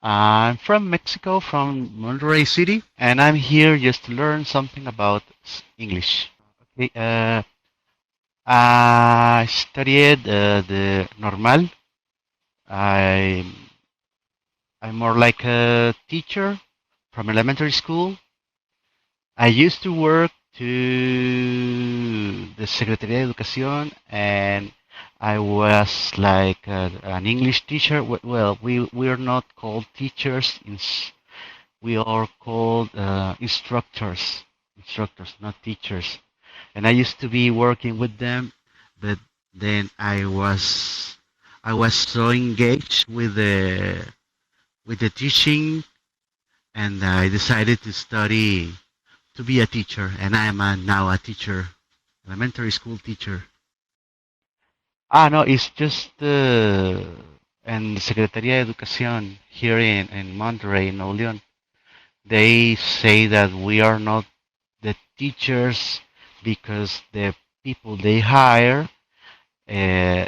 I'm from Mexico, from Monterrey City, and I'm here just to learn something about English. Okay, I studied the normal. I, I'm more like a teacher from elementary school. I used to work to the Secretaría de Educación, and I was like an English teacher. Well, we are not called teachers. We are called instructors, not teachers. And I used to be working with them, but then I was so engaged with the teaching, and I decided to study to be a teacher, and I am now a teacher, elementary school teacher. No, it's just and the Secretaría de Educación here in Monterrey, Nuevo León. They say that we are not the teachers because the people they hire uh,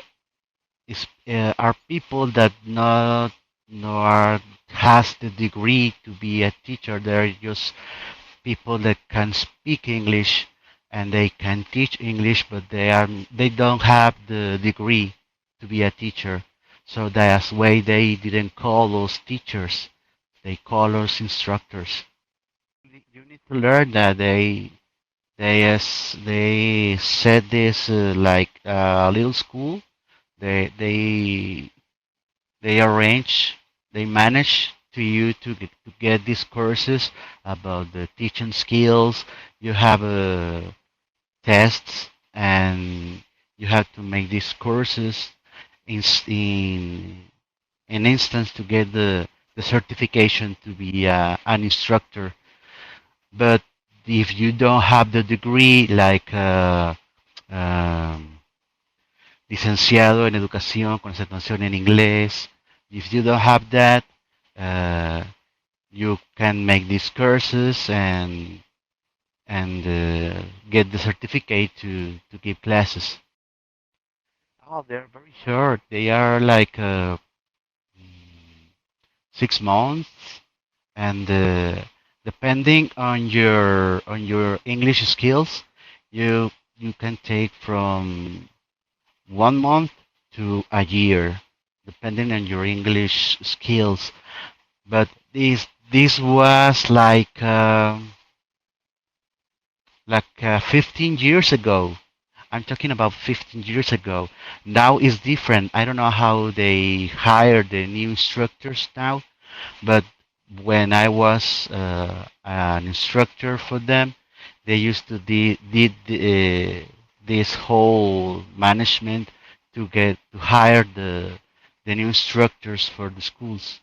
are people that not nor has the degree to be a teacher. They're just people that can speak English and they can teach English, but they don't have the degree to be a teacher. So that's why they didn't call us teachers. They call us instructors. You need to learn that they said this like a little school. They they they arrange, they manage to get these courses about the teaching skills. You have tests, and you have to make these courses in an instance to get the certification to be an instructor. But if you don't have the degree, like um, licenciado en educación, concentración en inglés, if you don't have that, uh, you can make these courses and get the certificate to give classes. Oh, they're very short. They are like 6 months, and depending on your English skills, you can take from 1 month to a year, depending on your English skills. But this was like 15 years ago. I'm talking about 15 years ago. Now it's different. I don't know how they hire the new instructors now, but when I was an instructor for them, they used to did this whole management to hire the new instructors for the schools.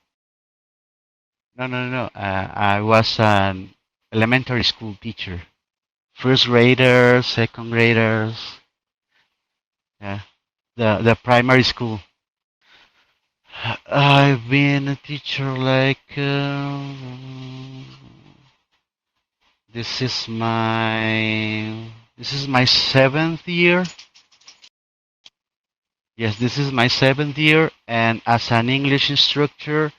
No, no, no, no. I was an elementary school teacher. First graders, second graders, yeah, the primary school. I've been a teacher like this is my seventh year. Yes, this is my seventh year, and as an English instructor,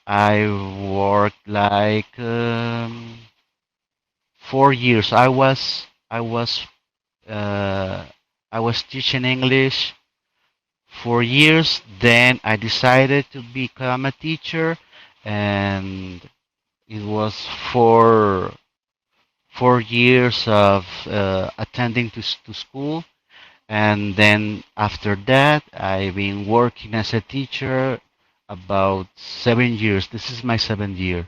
I worked like 4 years. Uh, I was teaching English 4 years. Then I decided to become a teacher, and it was 4 years of attending to school. And then after that, I've been working as a teacher about 7 years. This is my seventh year. I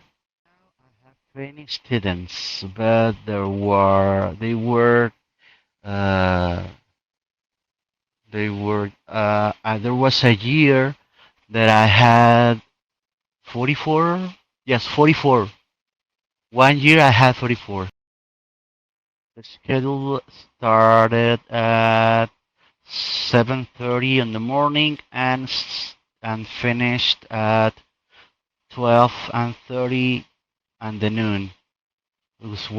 have 20 students, but uh, there was a year that I had 44. Yes, 44. 1 year I had 44. The schedule started at 7:30 in the morning and finished at 12:30 in the noon. It was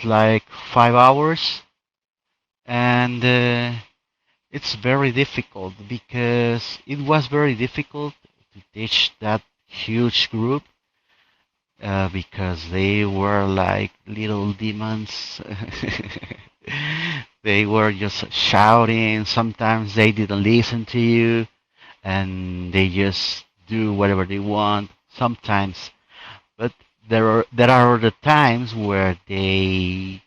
like 5 hours, and it's very difficult because it was very difficult to teach that huge group because they were like little demons. They were just shouting. Sometimes they didn't listen to you and they just do whatever they want. Sometimes, but there are the times where they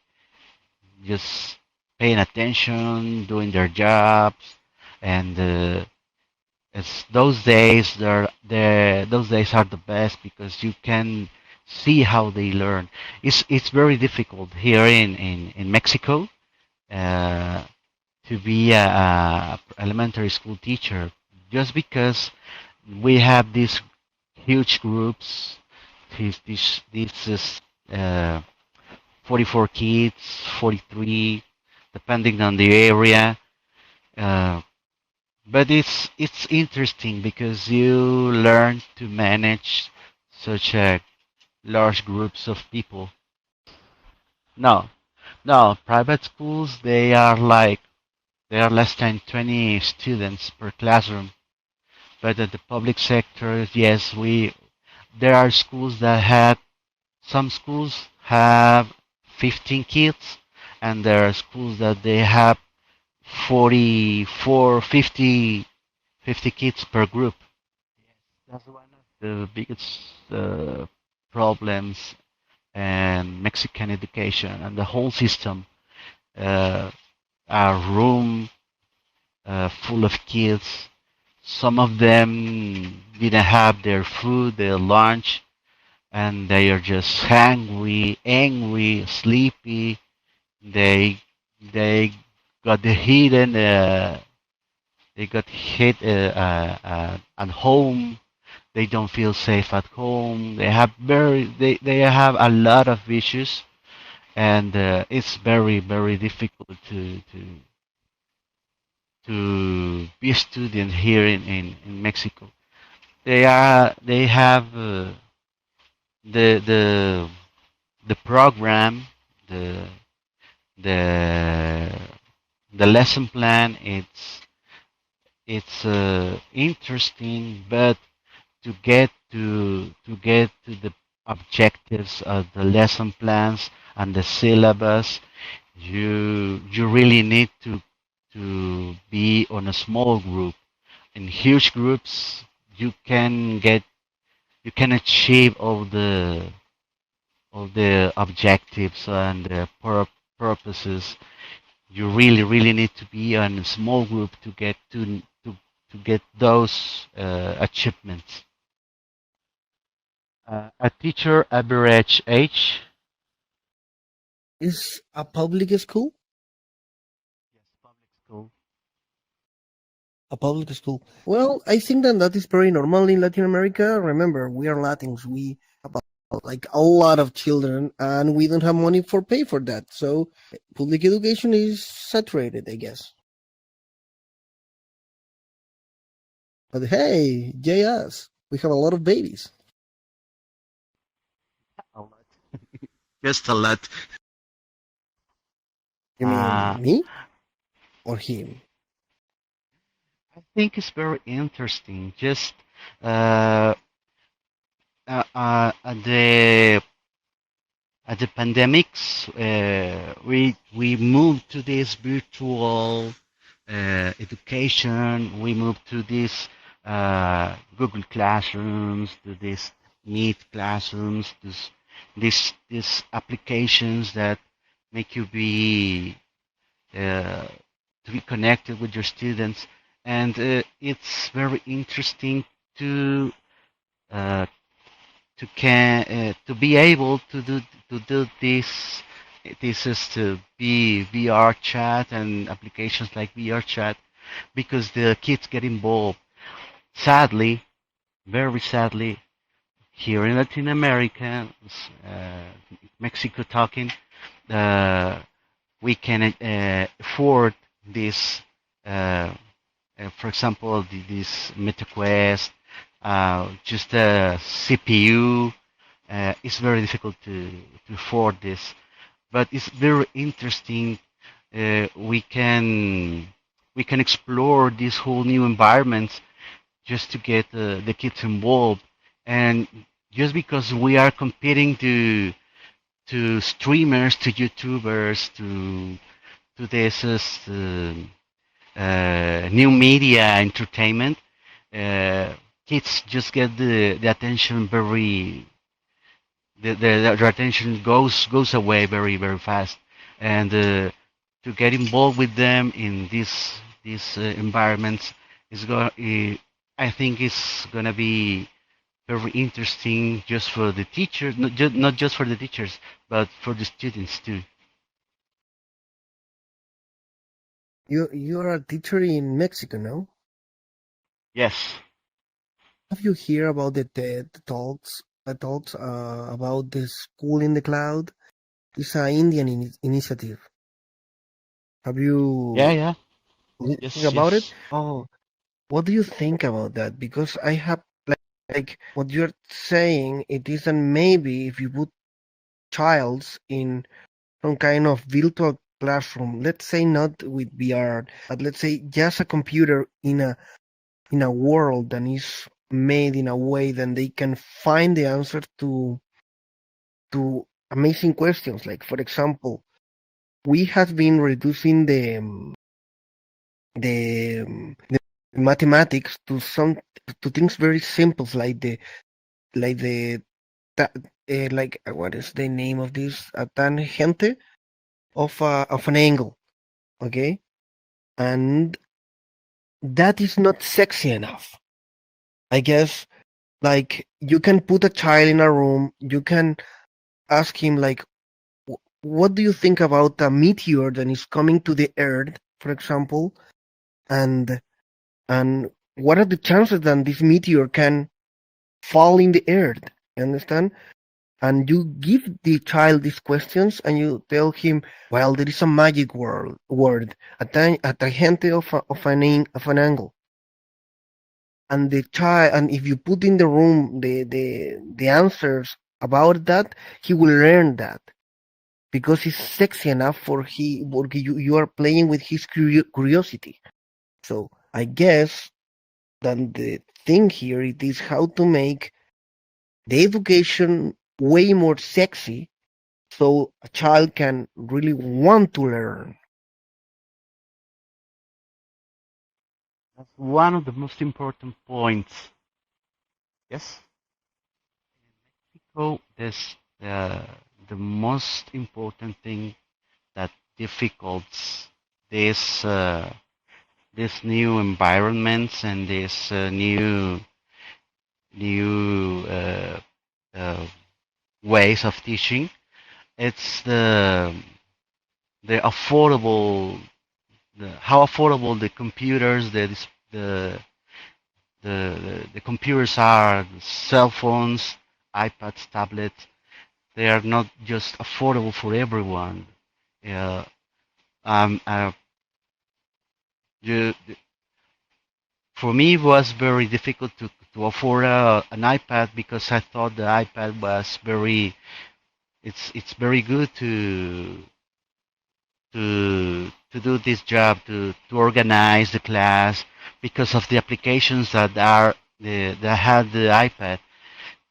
just paying attention, doing their jobs, and it's those days are the best because you can see how they learn. It's very difficult here in Mexico uh, to be a elementary school teacher just because we have these huge groups. This is 44 kids, 43, depending on the area. Uh, but it's interesting because you learn to manage such large groups of people. No, no, private schools they are less than 20 students per classroom. But at the public sector, yes, we there are schools that have some schools have 15 kids, and there are schools that they have 44, 50 kids per group. That's one of the biggest problems in Mexican education and the whole system. Uh, a room full of kids. Some of them didn't have their food, their lunch, and they are just hungry, angry, sleepy. They they got the hidden. They got hit at home. They don't feel safe at home. They have a lot of issues, and it's very difficult to be a student here in Mexico. They have the the program, the the the lesson plan. It's interesting, but to get to the objectives of the lesson plans and the syllabus, you really need to be on a small group. In huge groups, you can achieve all the objectives and the purposes. You really need to be on a small group to get those achievements. A teacher average age. Is a public school? Yes, public school. A public school. Well, I think that that is very normal in Latin America. Remember, we are Latins. We have like a lot of children, and we don't have money for pay for that. So public education is saturated, I guess. But hey, jay us. We have a lot of babies. A lot. Just a lot. You Uh, mean me or him? I think it's very interesting. Just uh, at the pandemics, we moved to this virtual education. We moved to this Google Classrooms, to this Meet classrooms, these applications that make you uh, to be connected with your students, and it's very interesting to uh, to be able to do this. This is to be VRChat and applications like VRChat because the kids get involved. Sadly, very sadly, here in Latin America, uh, Mexico talking, uh, we can afford this. Uh, for example, this MetaQuest, just a CPU. It's very difficult to afford this, but it's very interesting. We can explore these whole new environments just to get the kids involved. And just because we are competing to streamers, to YouTubers, to this new media entertainment, uh, kids just get the attention very their attention goes away very fast, and to get involved with them in these environments is I think it's gonna be very interesting just for the teachers, not just for the teachers, but for the students too. You're a teacher in Mexico, no? Yes. Have you heard about the talks about the school in the cloud? It's an Indian initiative. Have Yeah, you yeah. listened Yes, about it? yes. Oh, what do you think about that? Because I have like what you're saying, it isn't maybe if you put childs in some kind of virtual classroom, let's say not with VR, but let's say just a computer in a world that is made in a way that they can find the answer to amazing questions. Like for example, we have been reducing the mathematics to things very simple like the what is the name of this, a tangente of an angle, okay, and that is not sexy enough, I guess. Like you can put a child in a room, you can ask him like, what do you think about a meteor that is coming to the earth, for example, and and what are the chances that this meteor can fall in the earth? You understand? And you give the child these questions and you tell him, well, there is a magic word, a tangente of an angle. And the child, and if you put in the room the answers about that, he will learn that because it's sexy enough for you are playing with his curiosity. So I guess that the thing here it is how to make the education way more sexy so a child can really want to learn. That's one of the most important points. Yes. So this the most important thing that difficults this these new environments and these new uh, ways of teaching. It's the affordable how affordable the computers the computers are, the cell phones, iPads, tablets. They are not just affordable for everyone. Uh, um, uh, you, for me, it was very difficult to afford an iPad because I thought the iPad was very it's very good to do this job to organize the class because of the applications that had the iPad.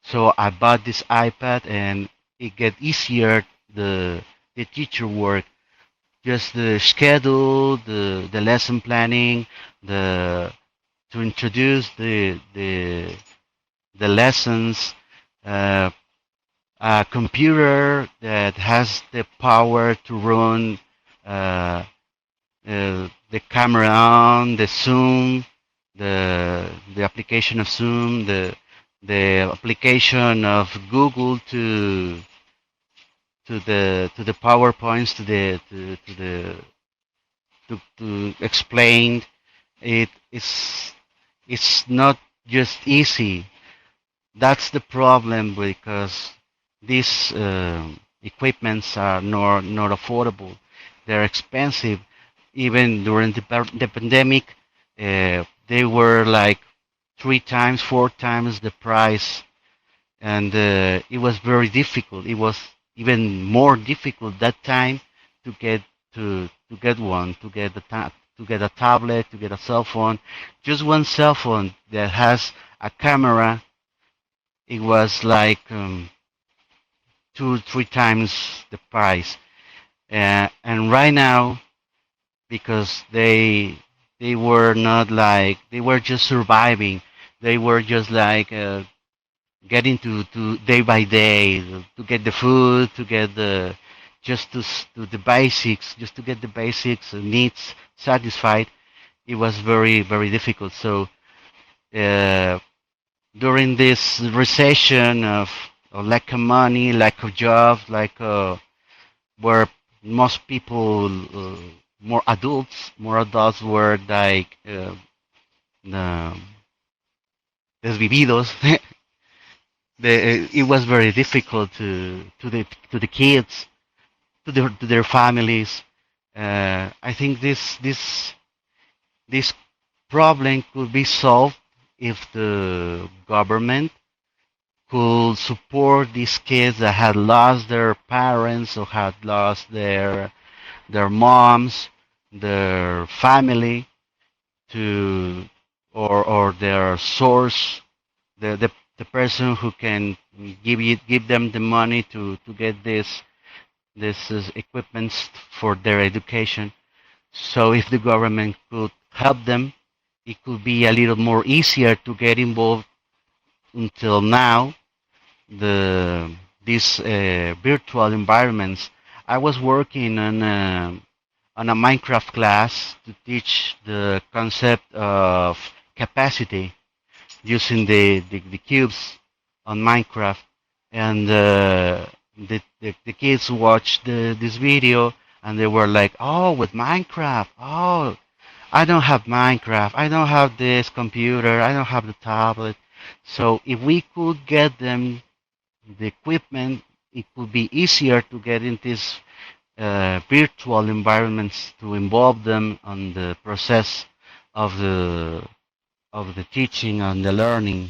So I bought this iPad and it get easier the teacher work, just the schedule, the lesson planning, the to introduce the lessons, uh, a computer that has the power to run uh, the camera on, the Zoom, the application of Zoom, the application of Google to the PowerPoints to explain it. It's not just easy. That's the problem because these equipments are not affordable. They're expensive. Even during the pandemic, they were like three times, four times the price, and it was very difficult. It was even more difficult that time to get to get one, to get a tablet, to get a cell phone. Just one cell phone that has a camera it was like 2 3 times the price. And right now, because they were not like they were just surviving, they were just like getting to day by day to get the food, to get the just to the basics, just to get the basics needs satisfied. It was very difficult. So uh, during this recession of lack of money, lack of jobs, like where most people, more adults were like uh, desvividos. It was very difficult to the kids, to their families. I think this problem could be solved if the government could support these kids that had lost their parents or had lost their moms, their family, to or their source, the person who can give them the money to get this equipments for their education. So if the government could help them, it could be a little more easier to get involved. Until now, the these virtual environments. I was working on a Minecraft class to teach the concept of capacity using the cubes on Minecraft, and the kids watched this video and they were like, "Oh, with Minecraft, oh, I don't have Minecraft, I don't have this computer, I don't have the tablet." So if we could get them the equipment, it could be easier to get in these virtual environments to involve them on the process of the teaching and the learning.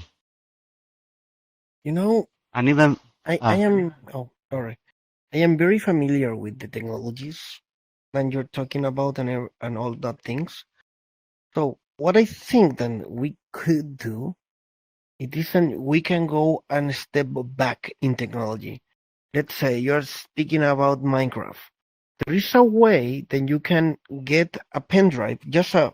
You know, And even I uh, am, oh, sorry. I am very familiar with the technologies that you're talking about and all that things. So what I think then we could do, it isn't, we can go and step back in technology. Let's say you're speaking about Minecraft. There is a way that you can get a pen drive, just a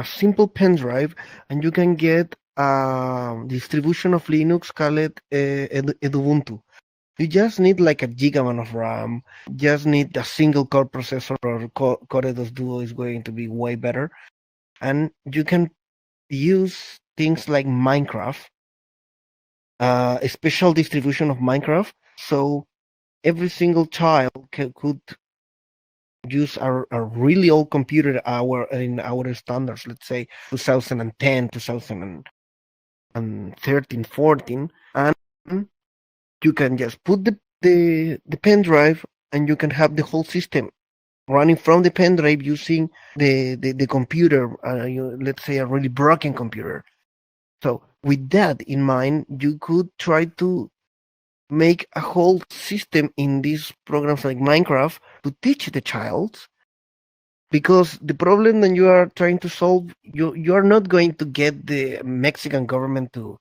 simple pen drive, and you can get a distribution of Linux called Ubuntu. You just need like a gigabyte of RAM, just need a single core processor, or Core Duo is going to be way better. And you can use things like Minecraft, a special distribution of Minecraft. So every single child could use a really old computer in our standards, let's say 2010, 2013, 14, and you can just put the pen drive and you can have the whole system running from the pen drive using the computer, let's say a really broken computer. So with that in mind, you could try to make a whole system in these programs like Minecraft to teach the child, because the problem that you are trying to solve, you are not going to get the Mexican government to,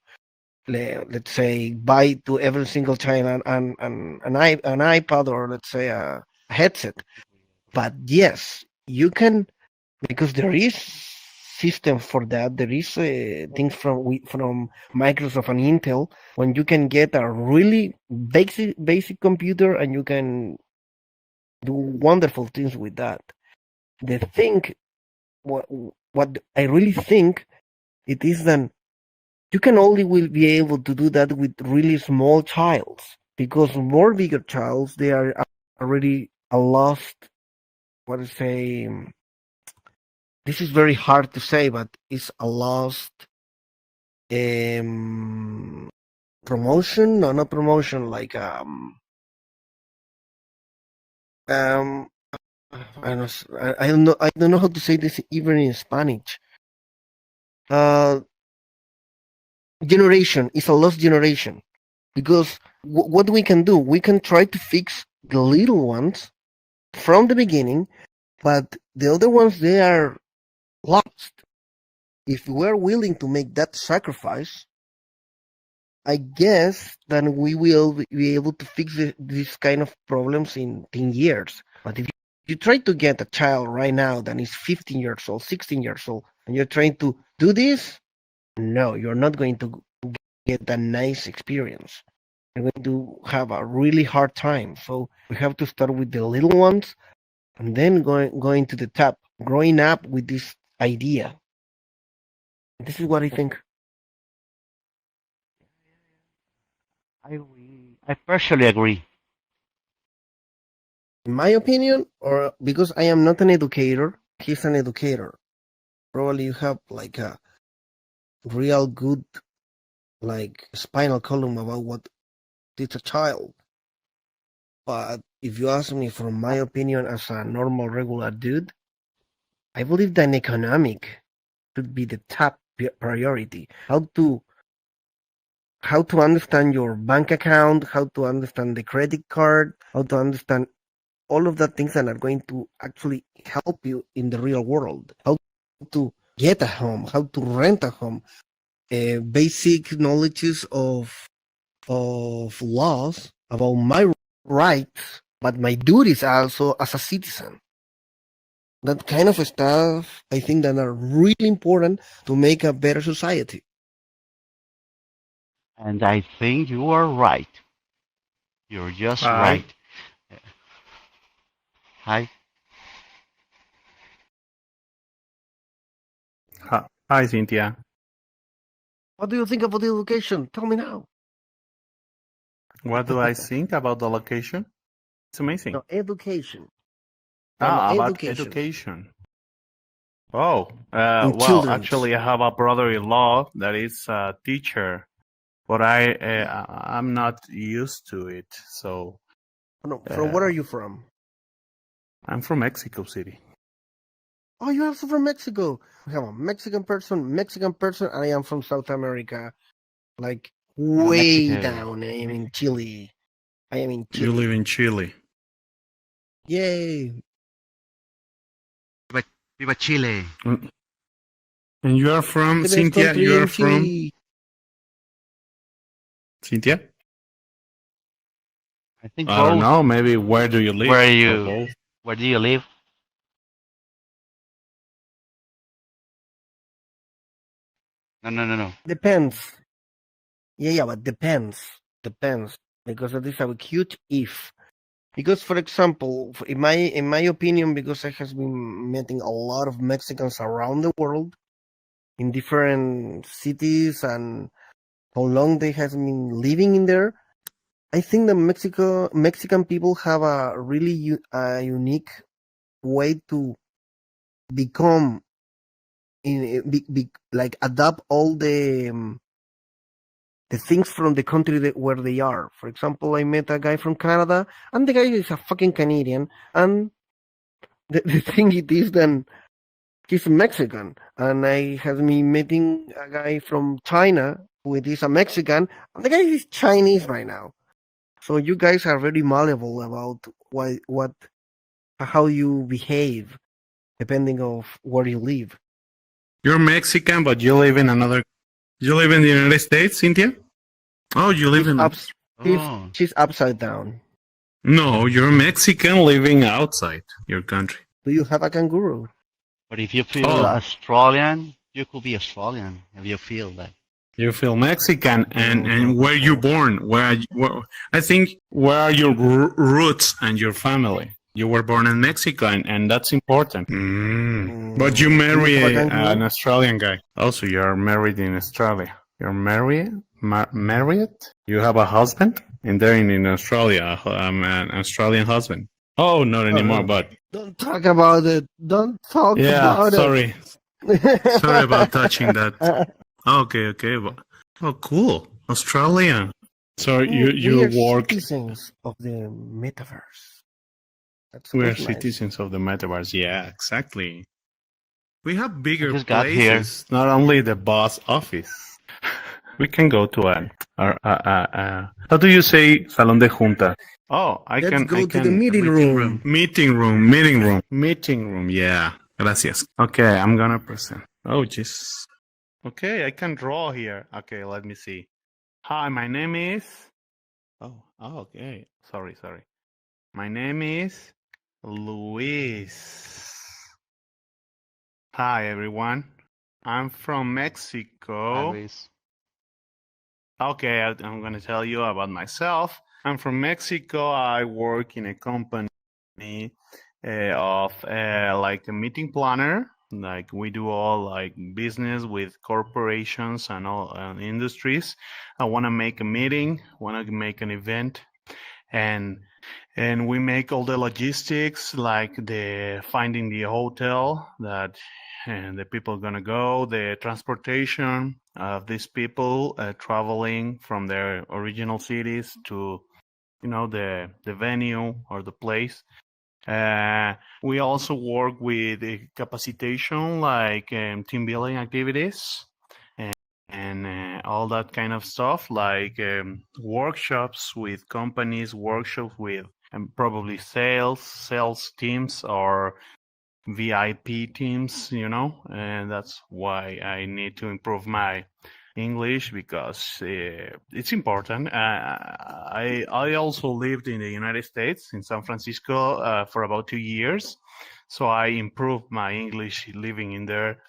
let's say, buy to every single child an iPad, or let's say a headset. But yes, you can, because there is systems for that. There is things from Microsoft and Intel, when you can get a really basic computer and you can do wonderful things with that. The thing, what what I really think, it is that you can only will be able to do that with really small childs, because more bigger childs, they are already a lost, what to say, this is very hard to say, but it's a lost um, promotion. No, not promotion, like um I don't know how to say this even in Spanish. Uh, Generation is a lost generation, because what we can do, we can try to fix the little ones from the beginning, but the other ones, they are lost. If we're willing to make that sacrifice, I guess that we will be able to fix these kind of problems in 10 years. But if you try to get a child right now that is 15 years old, 16 years old, and you're trying to do this, no, you're not going to get a nice experience. You're going to have a really hard time. So we have to start with the little ones and then going to the top, growing up with this idea. This is what I think. I partially agree. In my opinion, or because I am not an educator, he's an educator. Probably you have like a real good like spinal column about what is a child. But if you ask me from my opinion as a normal regular dude, I believe that economic should be the top priority. How to understand your bank account, how to understand the credit card, how to understand all of the things that are going to actually help you in the real world. How to get a home, how to rent a home, basic knowledges of laws about my rights, but my duties also as a citizen. That kind of stuff, I think, that are really important to make a better society. And I think you are right. You're just Hi. right. Hi. Hi, Cynthia. What do you think about the education? Tell me now. What do I think about the location? It's amazing. No, education. No, About education. education. Oh, In well, children's. actually, I have a brother-in-law that is a teacher, but I'm not used to it. So No, from where are you from? I'm from Mexico City. Oh, you're also from Mexico. We have a Mexican person, and I am from South America. Like way Mexico. down. I am in Chile. You live in Chile. Yay. Viva, Viva Chile. And you are from, The best Cynthia? country You are in from, Chile. Cynthia? I think I don't both. know. Maybe where do you live? Where are Or you? both? Where do you live? No. Depends. Yeah, but depends. Depends. Because that is a huge if. Because, for example, in my opinion, because I has been meeting a lot of Mexicans around the world in different cities and how long they have been living in there, I think the Mexican people have a really unique way to become like adapt all the things from the country where they are. For example, I met a guy from Canada, and the guy is a fucking Canadian, and the thing it is then he's Mexican, and I have me meeting a guy from China who is a Mexican, and the guy is Chinese right now. So you guys are very malleable about how you behave depending of where you live. You're Mexican, but you live in You live in the United States, Cynthia? Oh, you live She's in. up, Oh, she's upside down. No, you're Mexican living outside your country. Do you have a kangaroo? but if you feel Oh, Australian, you could be Australian if you feel that. you feel Mexican, and Mhm. where you born? I think where are your roots and your family? You were born in Mexico, and that's important. But you Do you marry have a an kangaroo? Australian guy. Also, you're married in Australia. You're married? Married? You have a husband? And they're in Australia, an Australian husband. Oh, not anymore, but Don't talk about it. Don't talk yeah, about it. sorry. Sorry about touching that. Okay. Oh, cool. Australia. So We you are work. citizens of the metaverse. That We're sounds nice. citizens of the metaverse. Yeah, exactly. We have I bigger just got here. places, not only the boss office. We can go to how do you say salón de junta? Oh, I Let's can, go to the meeting Meeting room. room. meeting room. Yeah, gracias. Okay, I'm gonna present. Oh, jeez. Okay, I can draw here. Okay, let me see. Hi, my name is. Okay. Sorry. My name is Luis. Hi, everyone. I'm from Hi, Mexico. Luis. Okay, I'm going to tell you about myself. I'm from Mexico. I work in a company of like a meeting planner. Like we do all like business with corporations and all industries. I want to make a meeting, want to make an event, and we make all the logistics, like the finding the hotel that and the people gonna go, the transportation of these people traveling from their original cities to the venue or the place. We also work with capacitation, like team building activities and all that kind of stuff, like workshops with companies, workshops with probably sales teams or VIP teams, and that's why I need to improve my English because it's important. I also lived in the United States in San Francisco for about 2 years, so I improved my English living in there.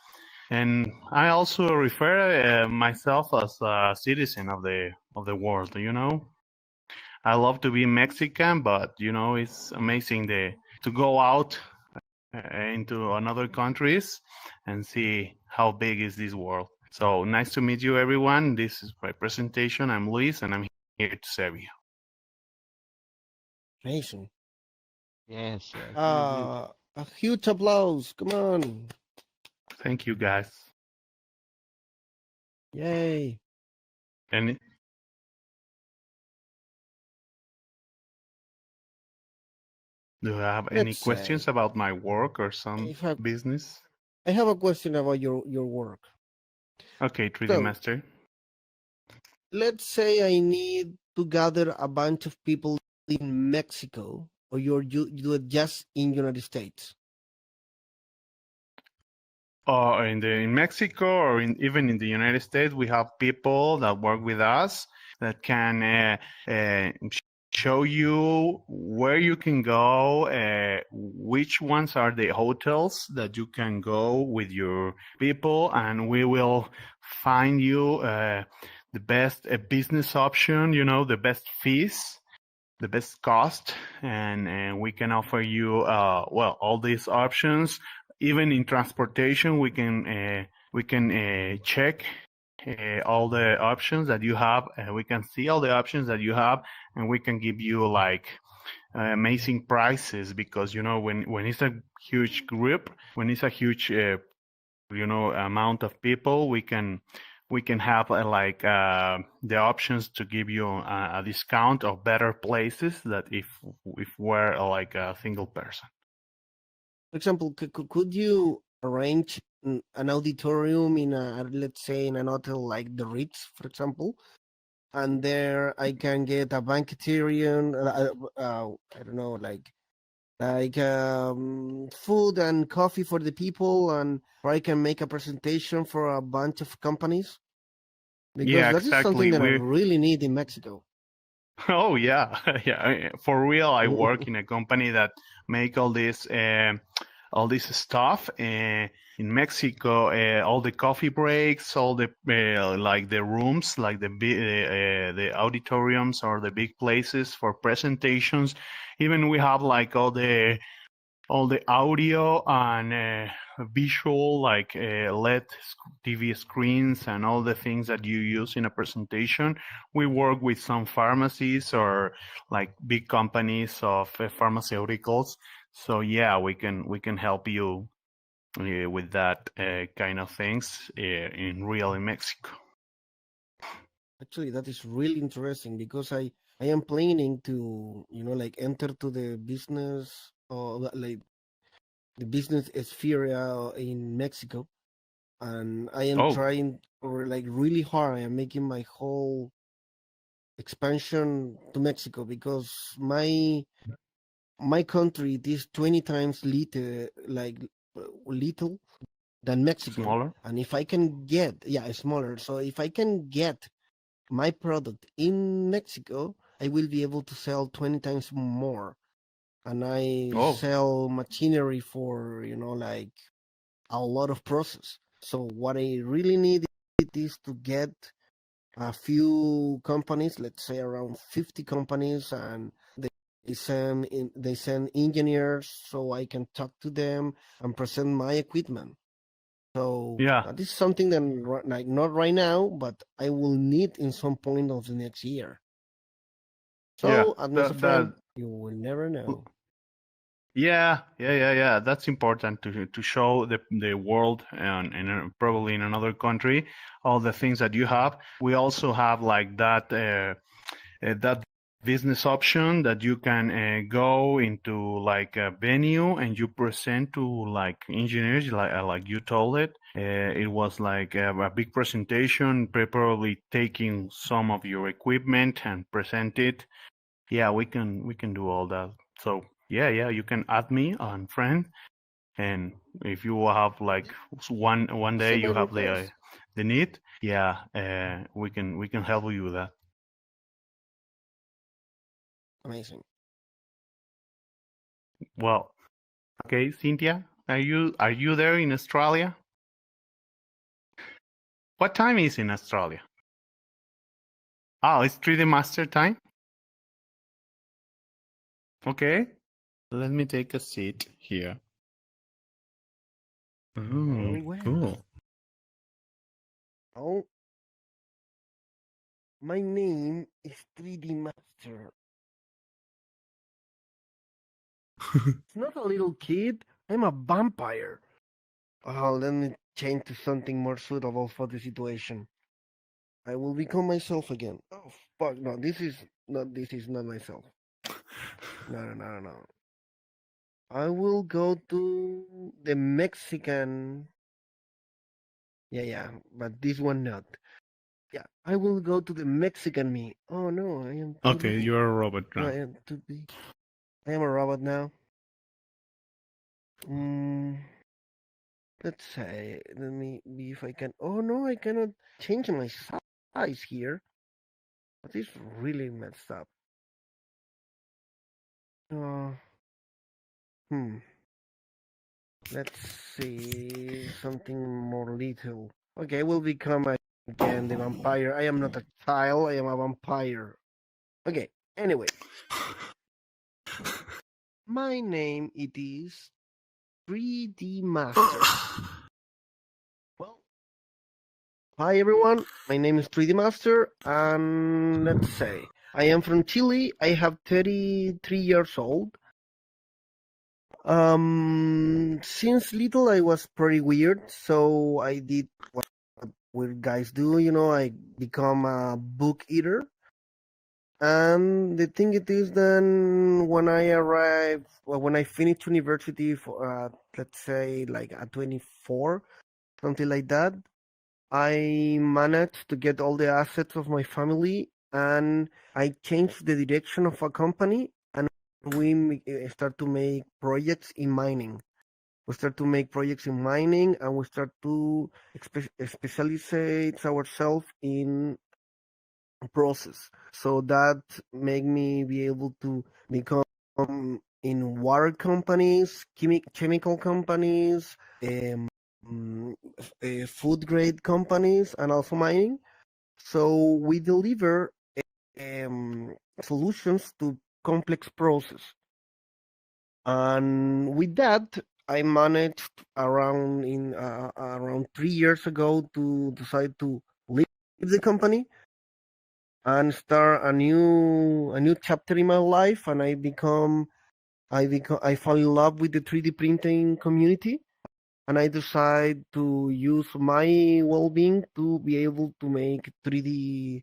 And I also refer myself as a citizen of the world. I love to be Mexican, but it's amazing to go out into another countries and see how big is this world. So nice to meet you, everyone. This is my presentation. I'm Luis, and I'm here to serve you. Amazing. Yes, really good. A huge applause. Come on. Thank you, guys. Yay. And do you have any Let's questions say, about my work or some if I, business? I have a question about your work. Okay, 3D So, Master. let's say I need to gather a bunch of people in Mexico, or you do it just in United States. Or in Mexico or even in the United States, we have people that work with us that can show you where you can go, which ones are the hotels that you can go with your people, and we will find you the best business option, the best fees, the best cost, and we can offer you all these options. Even in transportation, we can check all the options that you have. We can see all the options that you have, and we can give you like amazing prices, because when it's a huge group, when it's a huge amount of people, we can have the options to give you a discount of better places that if we're like a single person. For example, could you arrange an auditorium in let's say, in an hotel like the Ritz, for example, and there I can get a banqueterium, I don't know, like food and coffee for the people, and or I can make a presentation for a bunch of companies, because Yeah, that is something exactly. that I really need in Mexico. Oh yeah, yeah. For real, I work in a company that make all this stuff in Mexico. All the coffee breaks, all the like the rooms, like the auditoriums or the big places for presentations. Even we have like all the audio and visual, like LED TV screens and all the things that you use in a presentation. We work with some pharmacies or like big companies of pharmaceuticals. So yeah, we can help you with that kind of things in real in Mexico. Actually, that is really interesting, because I am planning to, like, enter to the business, or like the business sphere in Mexico, and I am Oh, trying, or like really hard. I am making my whole expansion to Mexico, because my country is 20 times little than Mexico. smaller. And if I can get, yeah, smaller. So if I can get my product in Mexico, I will be able to sell 20 times more. And I Oh, sell machinery for, like a lot of process. So what I really need is to get a few companies, let's say around 50 companies, and they send engineers so I can talk to them and present my equipment. So yeah, that is something that like not right now, but I will need in some point of the next year. yeah. So, as a That friend, that you will never know. yeah. That's important to show the world and probably in another country all the things that you have. We also have like that business option that you can go into like a venue and you present to like engineers like you told it. It was like a big presentation, probably taking some of your equipment and present it. Yeah, we can do all that. So yeah, you can add me on friend, and if you have like one day Accept my you have request. the need, yeah, we can help you with that. Amazing. Well, okay, Cynthia, are you there in Australia? What time is in Australia? Oh, it's 3D Master time. Okay, let me take a seat here. Oh, Very well. cool. Oh, my name is 3D Master. It's not a little kid. I'm a vampire. Oh, let me change to something more suitable for the situation. I will become myself again. Oh fuck! No, This is not myself. No. I will go to the Mexican. Yeah. But this one not. Yeah, I will go to the Mexican me. Oh no, I am too Okay, little. you're a robot No, now. I am too big. I am a robot now. Mm, let's say, let me be if I can. Oh no, I cannot change my size here. That is really messed up. Uh, hmm. Let's see something more little. Okay, I will become again the vampire. I am not a child. I am a vampire. Okay. Anyway, my name it is 3D Master. Well, hi everyone. My name is 3D Master, and let's say I am from Chile. I have 33 years old. Since little I was pretty weird, so I did what weird guys do. I become a book eater. And the thing it is, then when I arrived, well, when I finished university for, let's say like at 24, something like that, I managed to get all the assets of my family, and I changed the direction of a company, and we start to make projects in mining. We start to make projects in mining, and we start to specialize ourselves in process. So that make me be able to become in water companies, chemical companies, um, food grade companies, and also mining. So we deliver um, solutions to complex process. And with that, I managed around 3 years ago to decide to leave the company and start a new chapter in my life. And I fall in love with the 3D printing community, and I decide to use my well-being to be able to make 3D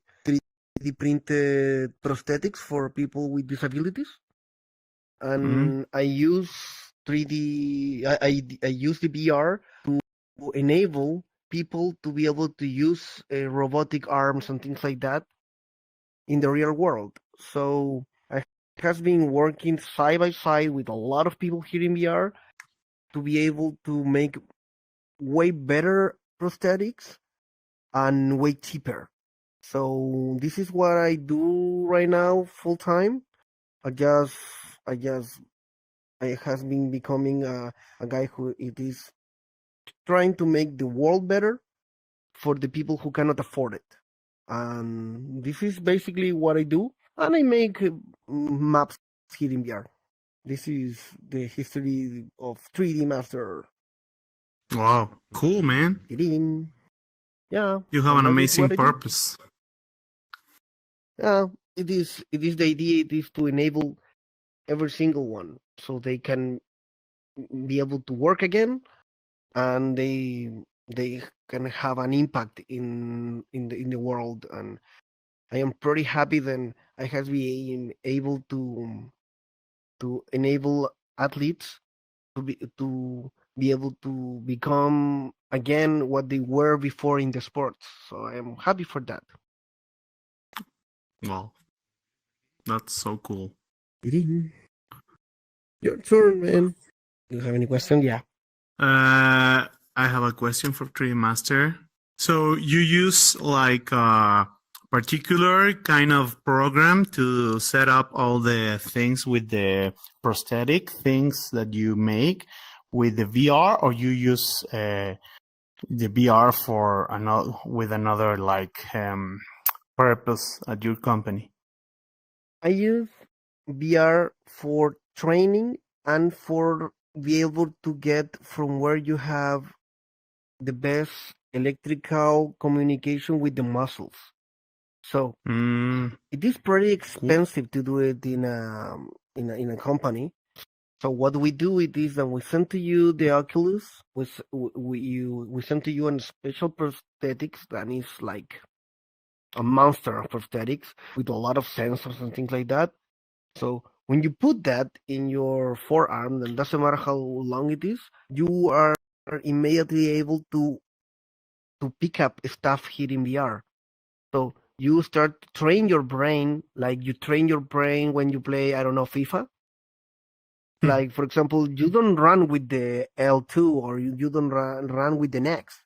printed prosthetics for people with disabilities. Hmm. And I use 3D I use the VR to enable people to be able to use robotic arms and things like that in the real world. So I has been working side by side with a lot of people here in VR to be able to make way better prosthetics and way cheaper. So this is what I do right now full time. I just, I has been becoming a guy who it is trying to make the world better for the people who cannot afford it. And this is basically what I do. And I make maps here in VR. This is the history of 3D Master. Wow, cool, man. Yeah, You have and an that is what amazing I do. purpose. Yeah, it is. It is the idea. It is to enable every single one so they can be able to work again, and they can have an impact in the world. And I am pretty happy that I have been able to enable athletes to be able to become again what they were before in the sports. So I am happy for that. Wow, that's so cool. Your turn, man. Do you have any question? Yeah. I have a question for 3D Master. So you use like a particular kind of program to set up all the things with the prosthetic things that you make with the VR, or you use the VR for another with another like purpose at your company? I use VR for training and for be able to get from where you have the best electrical communication with the muscles. So it is pretty Cool. expensive to do it in a company. So what we do it is that we send to you the Oculus. We send to you a special prosthetics that is like a monster of prosthetics with a lot of sensors and things like that. So when you put that in your forearm, then doesn't matter how long it is, you are immediately able to pick up stuff here in VR. So you start to train your brain like you train your brain when you play, I don't know, FIFA. Like, for example, you don't run with the L2 or you don't run with the Next,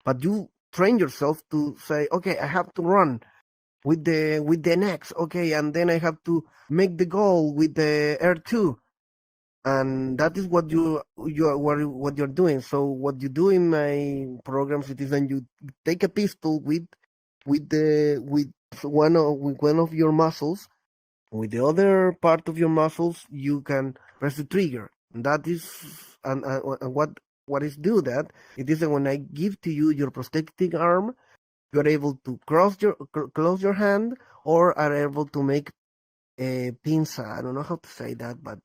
but you train yourself to say, okay, I have to run with the Next, okay, and then I have to make the goal with the R2, and that is what you're doing. So what you do in my programs it is then you take a pistol with one of your muscles. With the other part of your muscles, you can press the trigger. And that is and what is do that? It is that when I give to you your prosthetic arm, you are able to close your hand, or are able to make a pinza. I don't know how to say that, but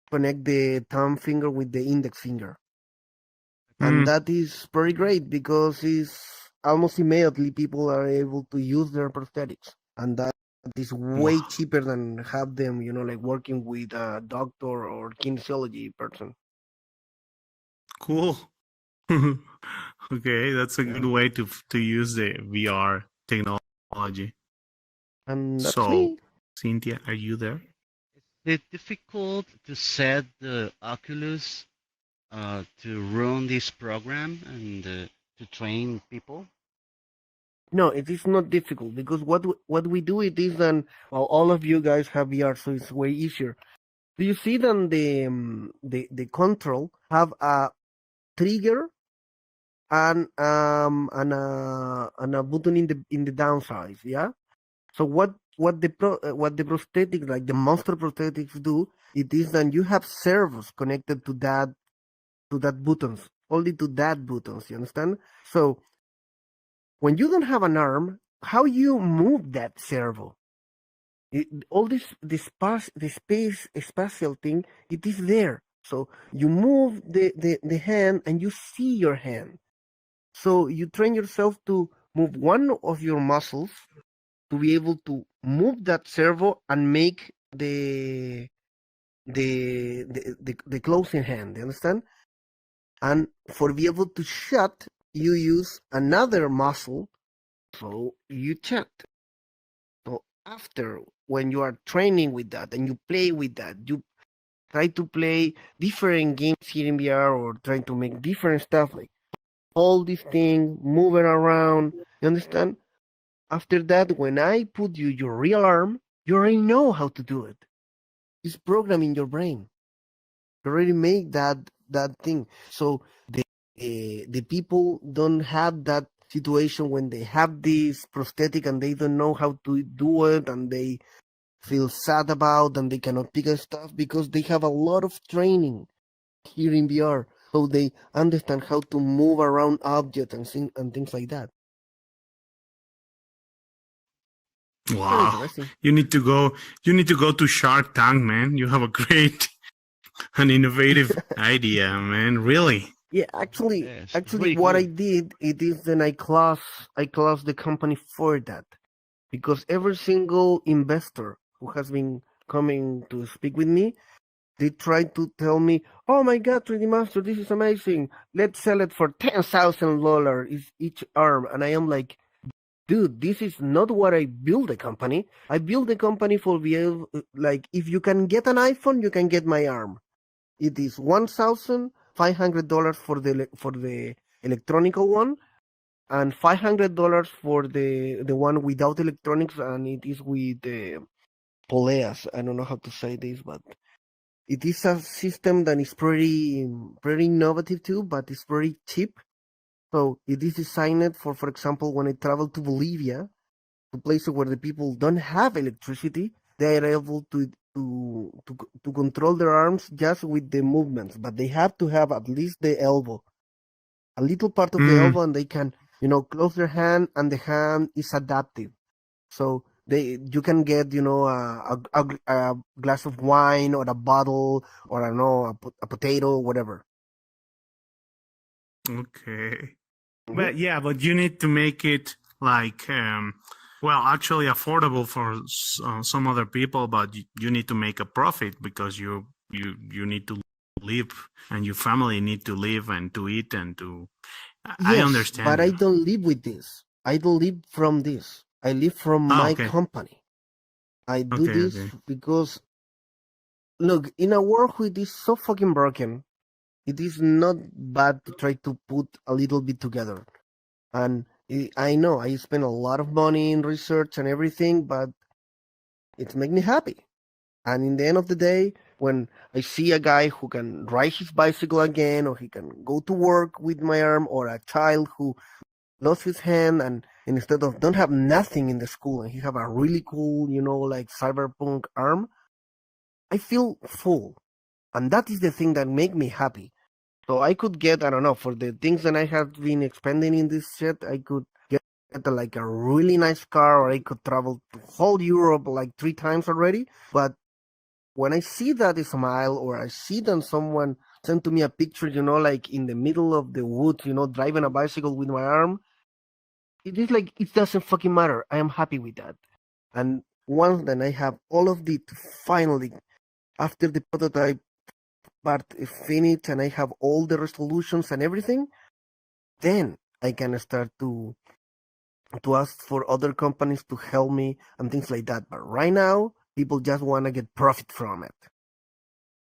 connect the thumb finger with the index finger, and that is pretty great because it's almost immediately people are able to use their prosthetics, and that is way Wow, cheaper than have them, like working with a doctor or kinesiology person. cool. Okay, that's a Yeah, good way to use the VR technology. and that's So, me. Cynthia, are you there? Is it difficult to set the Oculus to run this program and to train people? No, it is not difficult because what we do it is then, well, all of you guys have VR, so it's way easier. Do you see then the control have a trigger and a button in the downside, yeah. So what the prosthetics, like the monster prosthetics, do it is that you have servos connected to that buttons, only to that buttons, you understand? So when you don't have an arm, how you move that servo? All the space spatial thing, it is there. So you move the hand and you see your hand. So you train yourself to move one of your muscles to be able to move that servo and make the closing hand. You understand? And for be able to shut, you use another muscle. So you shut. So after, when you are training with that and you play with that, you try to play different games here in VR or trying to make different stuff like all this thing moving around. You understand? After that, when I put you your real arm, you already know how to do it. It's programmed in your brain. You already make that thing. So the people don't have that situation when they have this prosthetic and they don't know how to do it and they feel sad about and they cannot pick up stuff because they have a lot of training here in VR. So they understand how to move around objects and things like that. Very Wow. interesting. You need to go. You need to go to Shark Tank, man. You have a great and innovative idea, man. Really. Yeah, actually, Yes, it's actually, really what I cool. did it is then I closed the company for that because every single investor who has been coming to speak with me, they try to tell me, "Oh my God, 3D Master, this is amazing. Let's sell it for $10,000 each arm," and I am like, "Dude, this is not what I built the company. I built the company for be able, like, if you can get an iPhone, you can get my arm." It is $1,500 for the electronical one, and $500 for the one without electronics, and it is with poleas. I don't know how to say this, but it is a system that is pretty innovative too, but it's very cheap. So it is designed for example, when I travel to Bolivia, to places where the people don't have electricity, they are able to control their arms just with the movements, but they have to have at least the elbow, a little part of the Mm, elbow, and they can, close their hand, and the hand is adaptive. So you can get, a glass of wine or a bottle or I don't know a potato, whatever. okay. Hmm. But yeah, but you need to make it like, well, actually affordable for some other people, but you need to make a profit because you need to live and your family need to live and to eat and to. I Yes, but understand I you. don't live with this. I don't live from this. I live from Oh, my okay, company. I do okay, this okay. because, look, in a world which is so fucking broken, it is not bad to try to put a little bit together. And I know I spend a lot of money in research and everything, but it makes me happy. And in the end of the day, when I see a guy who can ride his bicycle again, or he can go to work with my arm, or a child who lost his hand and instead of don't have nothing in the school and he have a really cool, like cyberpunk arm, I feel full. And that is the thing that make me happy. So I could get, I don't know, for the things that I have been expending in this shit, I could get like a really nice car, or I could travel to whole Europe like 3 times already. But when I see that smile, or I see that someone sent to me a picture, like in the middle of the woods, driving a bicycle with my arm, it is like it doesn't fucking matter. I am happy with that. And once then I have all of it finally, after the prototype part is finished and I have all the resolutions and everything, then I can start to ask for other companies to help me and things like that. But right now, people just want to get profit from it.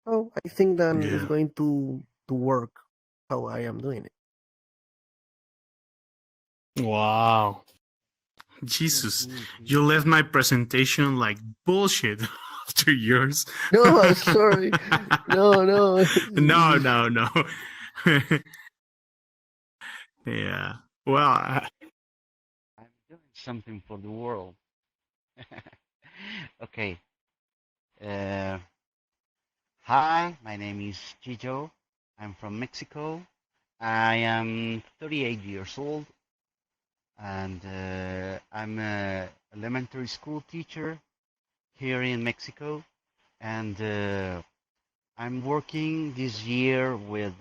So I think that it's Yeah. going to work how I am doing it. Wow. Jesus, you left my presentation like bullshit after yours. No, sorry. No, no. No, no, no. Yeah. Well, I'm doing something for the world. Okay. Uh, Hi, my name is Chicho. I'm from Mexico. I am 38 years old, and I'm a elementary school teacher here in Mexico. And I'm working this year with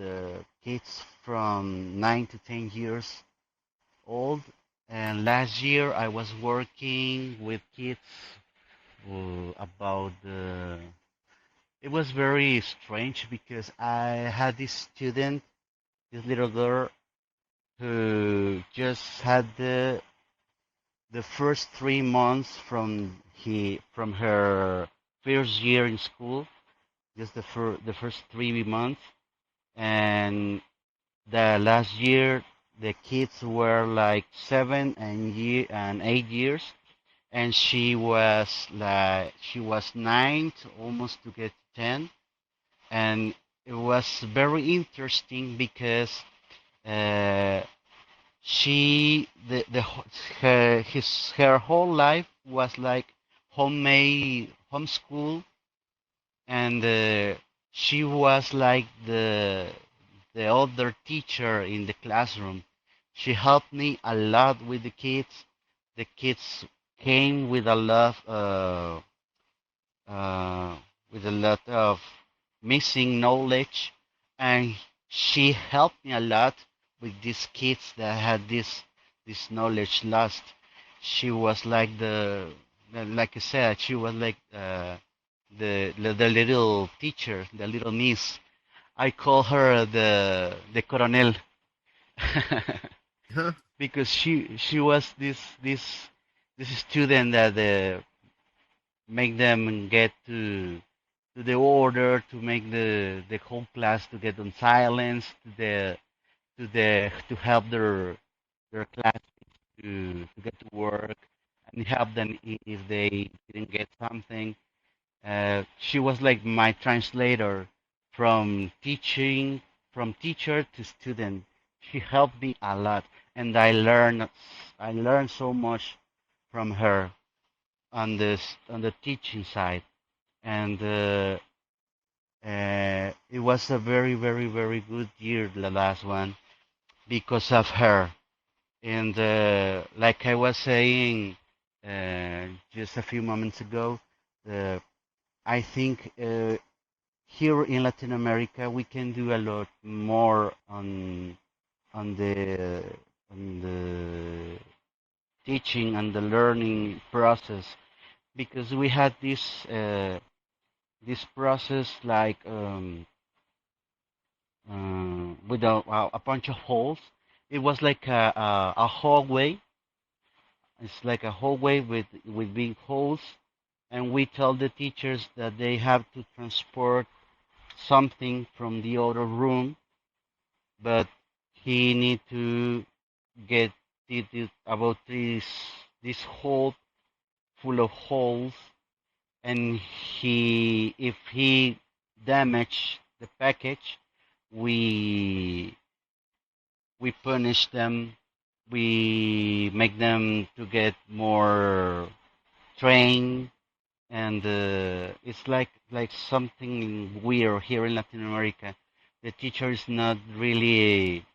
kids from 9 to 10 years old. And last year I was working with kids about it was very strange because I had this student, this little girl, who just had the first 3 months from her first year in school, just the first 3 months, and the last year the kids were like 7 and 8 years, and she was 9, almost to get 10, and it was very interesting because uh, she the her whole life was like homemade homeschool, and she was like the other teacher in the classroom. She helped me a lot with the kids. The kids came uh, with a lot of missing knowledge, and she helped me a lot with these kids that had this knowledge lost. She was like like I said, she was like the little teacher, the little niece. I call her the coronel Huh? because she was this student that make them get to the order, to make the whole class to get on silence, to help their class to get to work, and help them if they didn't get something. She was like my translator from teaching, from teacher to student. She helped me a lot, and I learned so much from her on the teaching side, and it was a very very very good year, the last one, because of her. And like I was saying just a few moments ago, uh, I think here in Latin America we can do a lot more on the on the teaching and the learning process, because we had this process like with a bunch of holes. It was like a hallway. It's like a hallway with big holes, and we tell the teachers that they have to transport something from the other room, but he need to get it about this hole full of holes, and he if he damage the package, we we punish them. We make them to get more trained, and it's like something weird here in Latin America. The teacher is not really,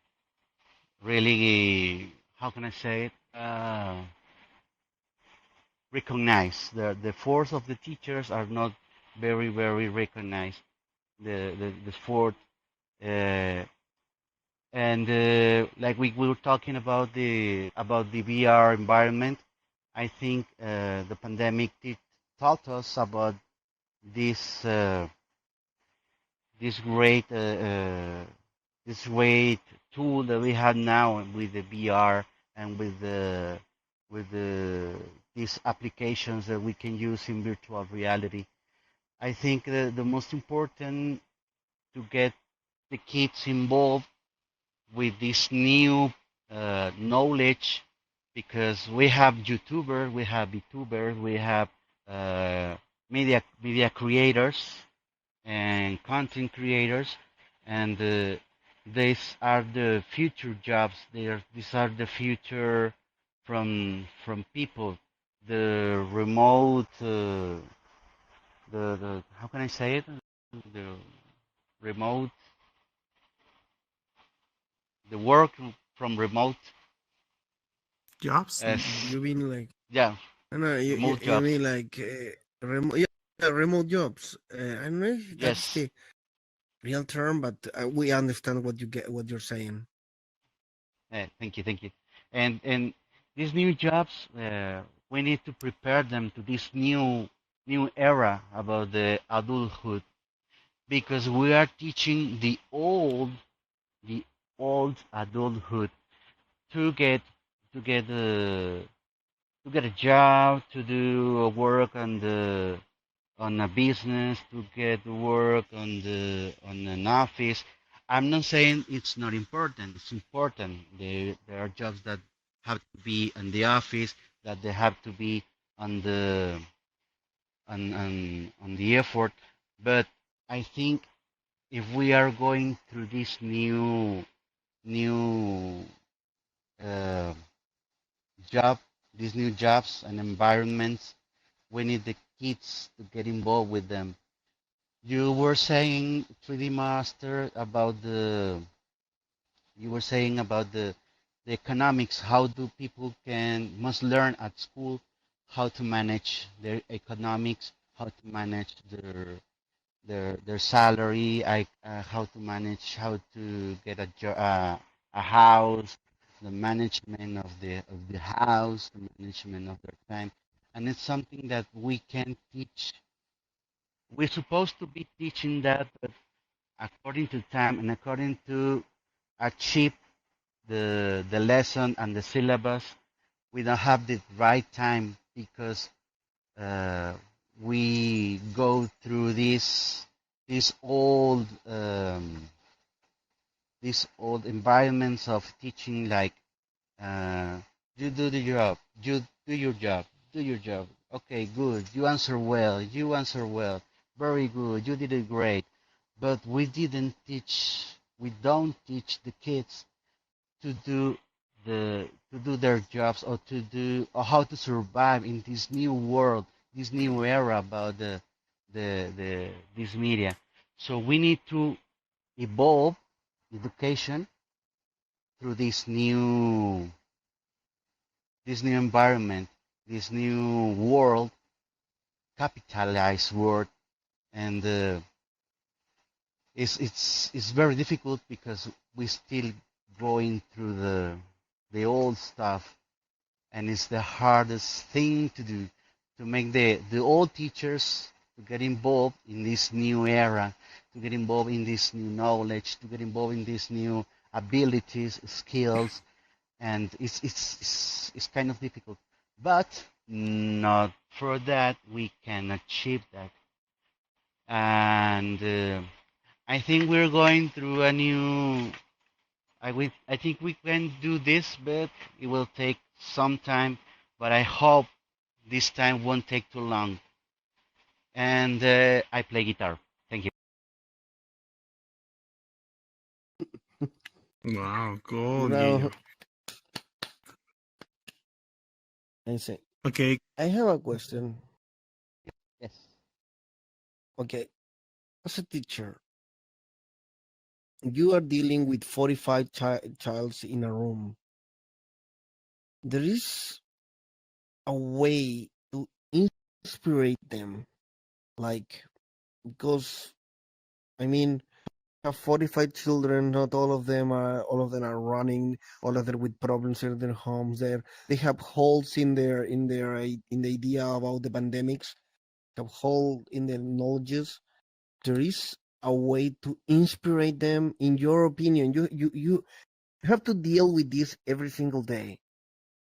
how can I say it? Recognized. The force of the teachers are not very recognized. The sport, uh, and like we were talking about the VR environment. I think the pandemic taught us about this this great this great tool that we have now with the VR, and with these applications that we can use in virtual reality. I think the most important to get the kids involved with this new knowledge, because we have YouTubers, we have VTubers, we have uh, media creators and content creators, and these are the future jobs. These are the future from people. The remote, the how can I say it? The remote, the work from remote, Jobs? as You mean like yeah, I know remote you jobs. mean like remote jobs. I don't know if that's Yes, the real term, but we understand what you're saying. thank you, thank you. And these new jobs, we need to prepare them to this new era about the adulthood, because we are teaching the old adulthood to get to get a job, to do work on a business, to get work on an office. I'm not saying it's not important. It's important. There are jobs that have to be in the office, that they have to be on the on the effort. But I think if we are going through this new uh, job, these new jobs and environments, we need the kids to get involved with them. You were saying 3D Master about the you were saying about the economics. How do people can must learn at school how to manage their economics, how to manage their salary, how to manage, how to get a house, the management of the house, the management of their time, and it's something that we can teach. We're supposed to be teaching that, but according to time and according to achieve the lesson and the syllabus, we don't have the right time because uh, we go through these old these old environments of teaching like uh, you do the job, you do your job, do your job. Okay, good. You answer well. You answer well. Very good. You did it great. But we didn't teach. We don't teach the kids to do to do their jobs or to do or how to survive in this new world, this new era about the this media. So we need to evolve education through this new environment, this new world, capitalized world, and it's very difficult because we still going through the old stuff, and it's the hardest thing to do to make the old teachers to get involved in this new era, to get involved in this new knowledge, to get involved in these new abilities, skills, and it's kind of difficult. But not for that we can achieve that. And I think we're going through a new. I think we can do this, but it will take some time. But I hope this time won't take too long. And I play guitar. Thank you. Wow, cool, Gillo. Now, I say, Okay. I have a question. Yes. Okay, as a teacher, you are dealing with 45 childs in a room. There is a way to inspire them, like, because, I mean, have 45 children, not all of them are running, all of them with problems in their homes. They have holes in the idea about the pandemics, have hole in their knowledges. There is a way to inspire them. In your opinion, you have to deal with this every single day.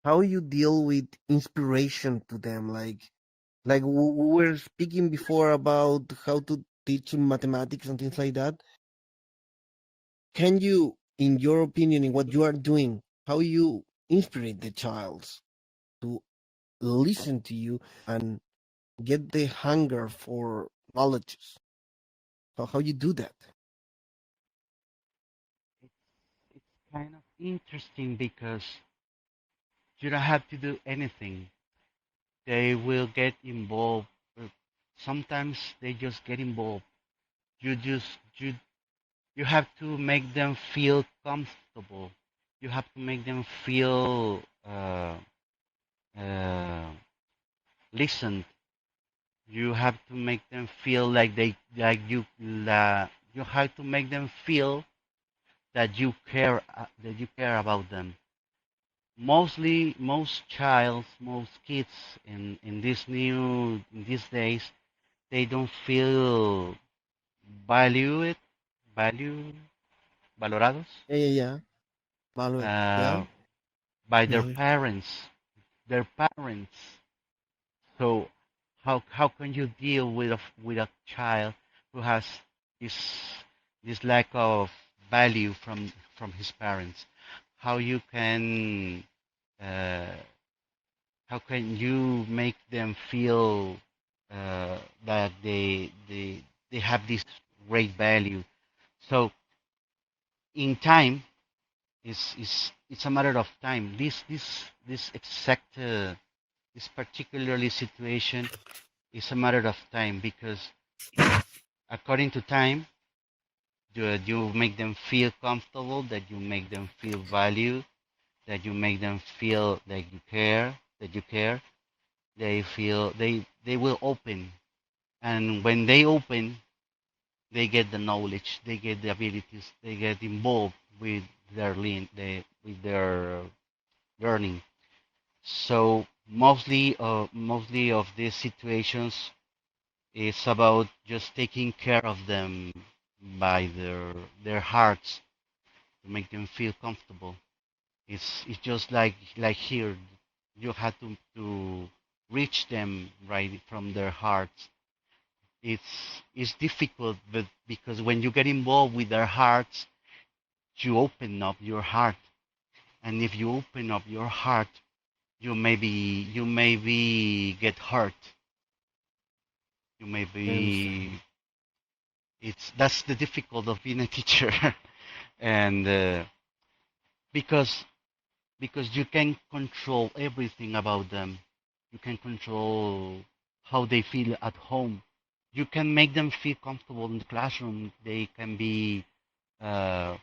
How you deal with inspiration to them, like we were speaking before about how to teach mathematics and things like that. Can you, in your opinion, in what you are doing, how you inspire the child to listen to you and get the hunger for knowledge? How you do that? It's it's kind of interesting because you don't have to do anything. They will get involved. Sometimes they just get involved. You just you have to make them feel comfortable. You have to make them feel uh, listened. You have to make them feel like they like you have to make them feel that you care about them. Mostly, most childs, most kids in these days, they don't feel valued, value, valorados Yeah. Value, yeah. uh, by their Value. parents. Their parents. So how can you deal with with a child who has this this lack of value from his parents. How you can uh, how can you make them feel that they have this great value? So in time, it's a matter of time. This exact this particularly situation is a matter of time because according to time, you make them feel comfortable, that you make them feel valued, that you make them feel that you care. They feel they will open, and when they open, they get the knowledge, they get the abilities, they get involved with with their learning. So mostly of these situations is about just taking care of them by their hearts to make them feel comfortable. It's just like here, you have to reach them right from their hearts. It's difficult, but because when you get involved with their hearts, you open up your heart, and if you open up your heart, you maybe get hurt. You I understand. maybe it's that's the difficult of being a teacher, and because because you can control everything about them. You can control how they feel at home. You can make them feel comfortable in the classroom. They can be uh,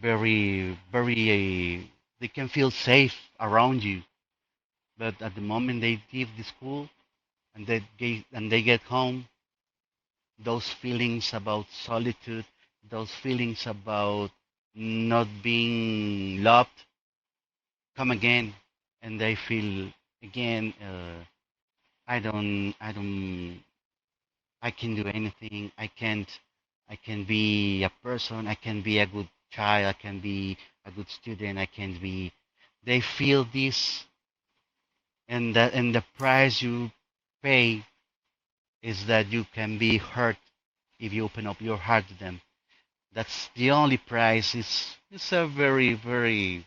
very. They can feel safe around you. But at the moment they leave the school and they get home, those feelings about solitude, those feelings about not being loved, come again, and they feel again. I can do anything. I can be a person. I can be a good child. I can be a good student. I can be. They feel this, and the price you pay is that you can be hurt if you open up your heart to them. That's the only price. It's a very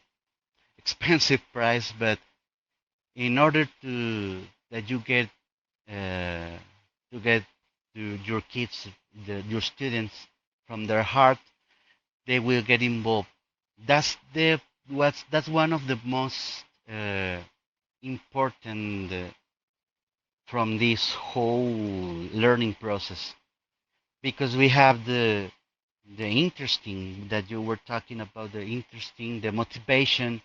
expensive price, but in order to that you get uh, to get to your kids, your students from their heart, they will get involved. That's one of the most important from this whole learning process because we have the interesting that you were talking about, the interesting, the motivation,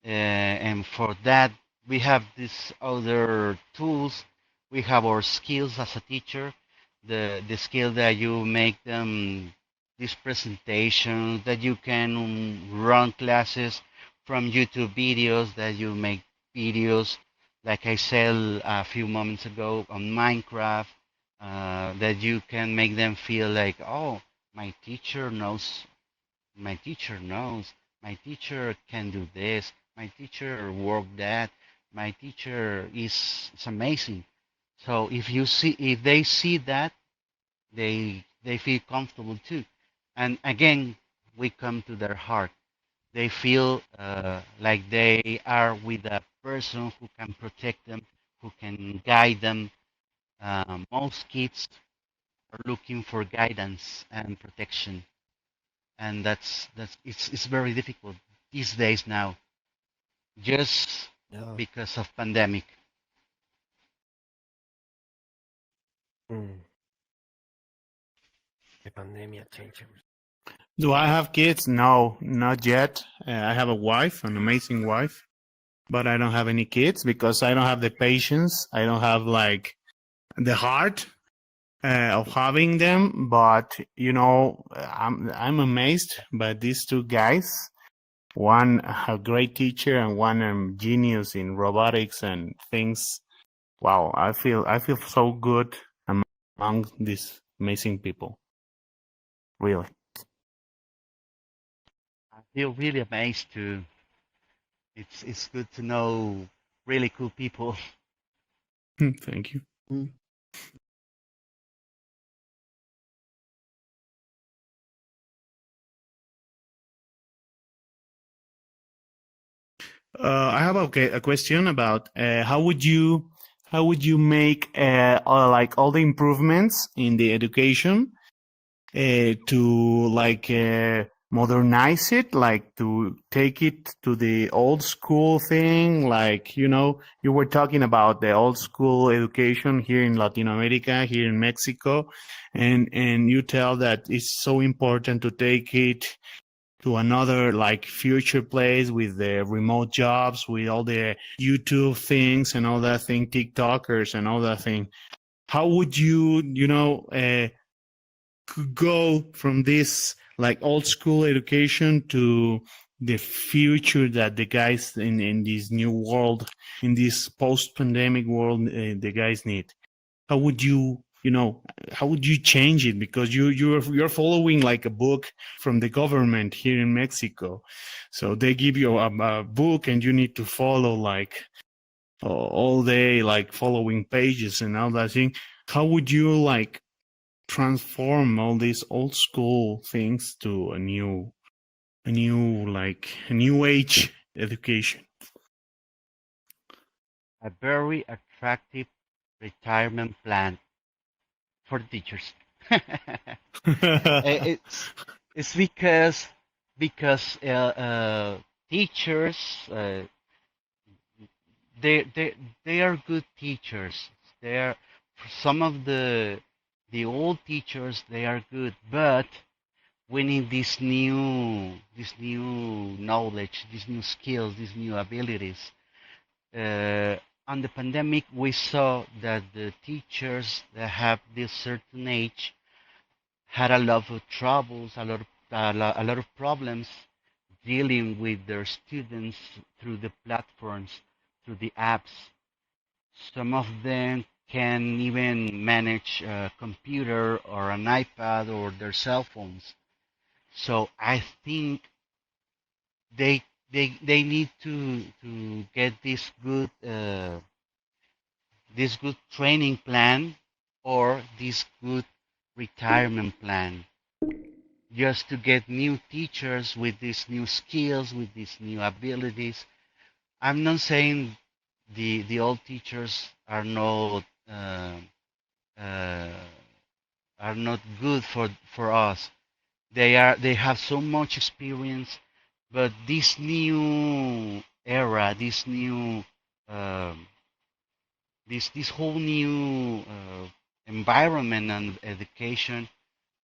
and for that we have these other tools. We have our skills as a teacher, the skill that you make them these presentations, that you can run classes from YouTube videos, that you make videos, like I said a few moments ago on Minecraft, that you can make them feel like, oh, my teacher knows my teacher knows. My teacher can do this. My teacher worked that. My teacher is amazing. So if they see that, they feel comfortable too. And again, we come to their heart. They feel like they are with a person who can protect them, who can guide them. Most kids are looking for guidance and protection, and that's it's very difficult these days now, just Yeah. because of pandemic. Mm. The pandemic changed everything. Do I have kids? No, not yet. I have a wife, an amazing wife, but I don't have any kids because I don't have the patience. I don't have like the heart of having them. But I'm amazed by these two guys. One a great teacher and one genius in robotics and things. Wow, I feel so good among these amazing people. Really. I feel really amazed too. It's good to know really cool people. Thank you. Mm. I have a question about how would you make like all the improvements in the education to like modernize it, like to take it to the old school thing. Like, you know, you were talking about the old school education here in Latin America, here in Mexico, and you tell that it's so important to take it to another like future place with the remote jobs, with all the YouTube things and all that thing, TikTokers and all that thing. How would you, you know, go from this like old school education to the future that the guys in this new world, in this post-pandemic world, the guys need? How would you, you know, how would you change it? Because you're following like a book from the government here in Mexico, so they give you a book and you need to follow like all day, like following pages and all that thing. How would you like transform all these old school things to a new age education? A very attractive retirement plan for the teachers. it's it's because teachers they are good teachers. They are some of the old teachers. They are good, but we need this new knowledge, these new skills, these new abilities. On the pandemic, we saw that the teachers that have this certain age had a lot of troubles, a lot of problems dealing with their students through the platforms, through the apps. Some of them can even manage a computer or an iPad or their cell phones. So I think they they need to get this good training plan or this good retirement plan just to get new teachers with these new skills, with these new abilities. I'm not saying the old teachers uh, uh, are not good for us. They have so much experience, but this new era, um, this whole new environment and education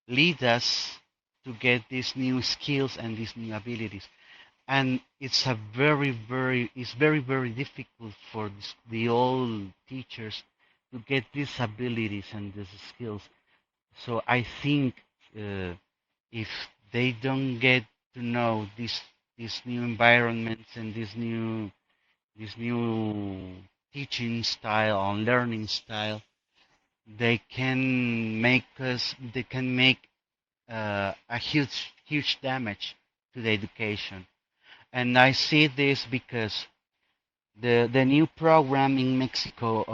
lead us to get these new skills and these new abilities. And it's very difficult for the old teachers to get these abilities and these skills. So I think if they don't get to know these new environments and this new teaching style and learning style, they can make a huge damage to the education. And I see this because the new program in Mexico,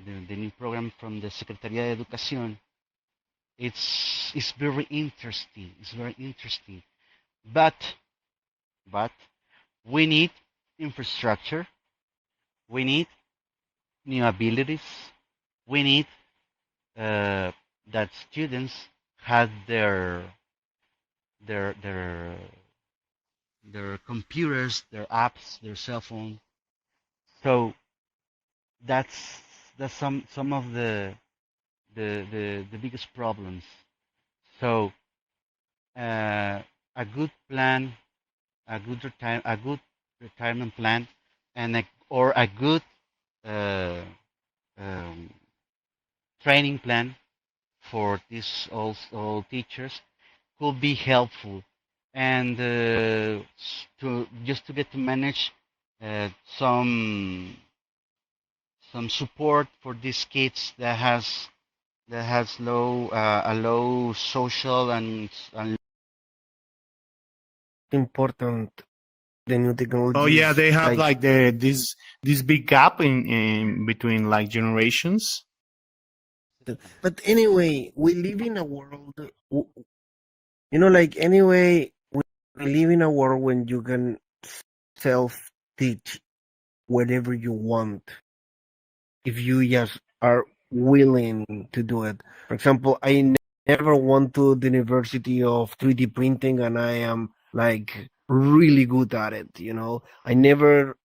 the new program from the Secretaría de Educación, it's very interesting. It's very interesting, but but we need infrastructure. We need new abilities. We need that students have their their their computers, their apps, their cell phone. So that's that's some of the biggest problems. So a good plan, a good retirement plan, or a good uh, um, training plan for these all teachers could be helpful, and to just to get to manage uh, some some support for these kids that has a low social and Important the new Oh yeah, technologies they have like like this big gap in between like generations. that. But anyway, we live in a world, like anyway, we live in a world when you can self teach whatever you want if you just are willing to do it. For example, I never went to the University of 3D printing and I am like really good at it, I never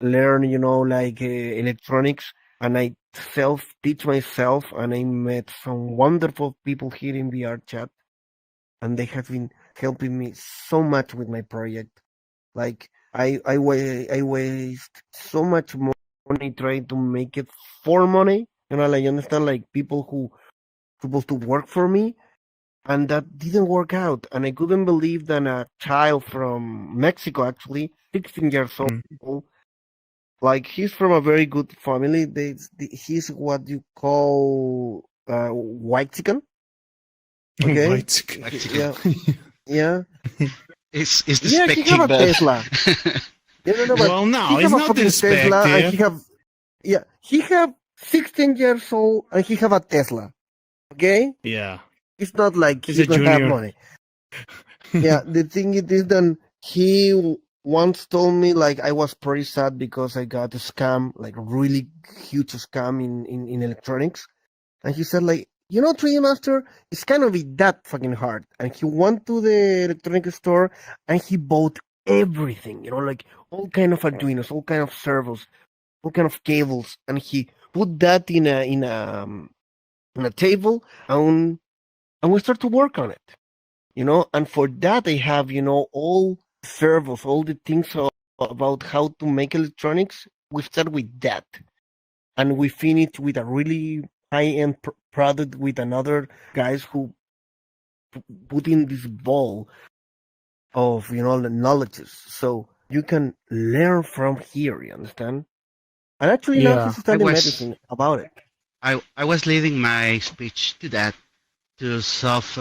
learn, like electronics, and I self teach myself, and I met some wonderful people here in VRChat, and they have been helping me so much with my project. Like I waste so much money trying to make it for money. Like you understand, like people who supposed to work for me, and that didn't work out. And I couldn't believe that a child from Mexico, actually 16 years Mm. old, like he's from a very good family. He's what you call white chicken. Okay, White. yeah, yeah, It's yeah. He despective, have a but Tesla. Yeah, no, but Well, he no, it's have a not fucking Tesla, and despective. he have 16 years old, and he have a Tesla. Okay, Yeah, it's not like he's he a don't have junior. money. Yeah, the thing it is that he once told me like I was pretty sad because I got a scam, like really huge scam in electronics. And he said like, 3D Master, it's kind of that fucking hard. And he went to the electronic store and he bought everything, like all kind of Arduinos, all kind of servos, all kind of cables, and he put that in a table, and we start to work on it. And for that I have, all servos, all the things about how to make electronics. We start with that, and we finish with a really high-end product with another guys who put in this ball of, the knowledges, so you can learn from here, you understand? And actually now Yeah. he's I studying was medicine about it. I was leading my speech to that, to self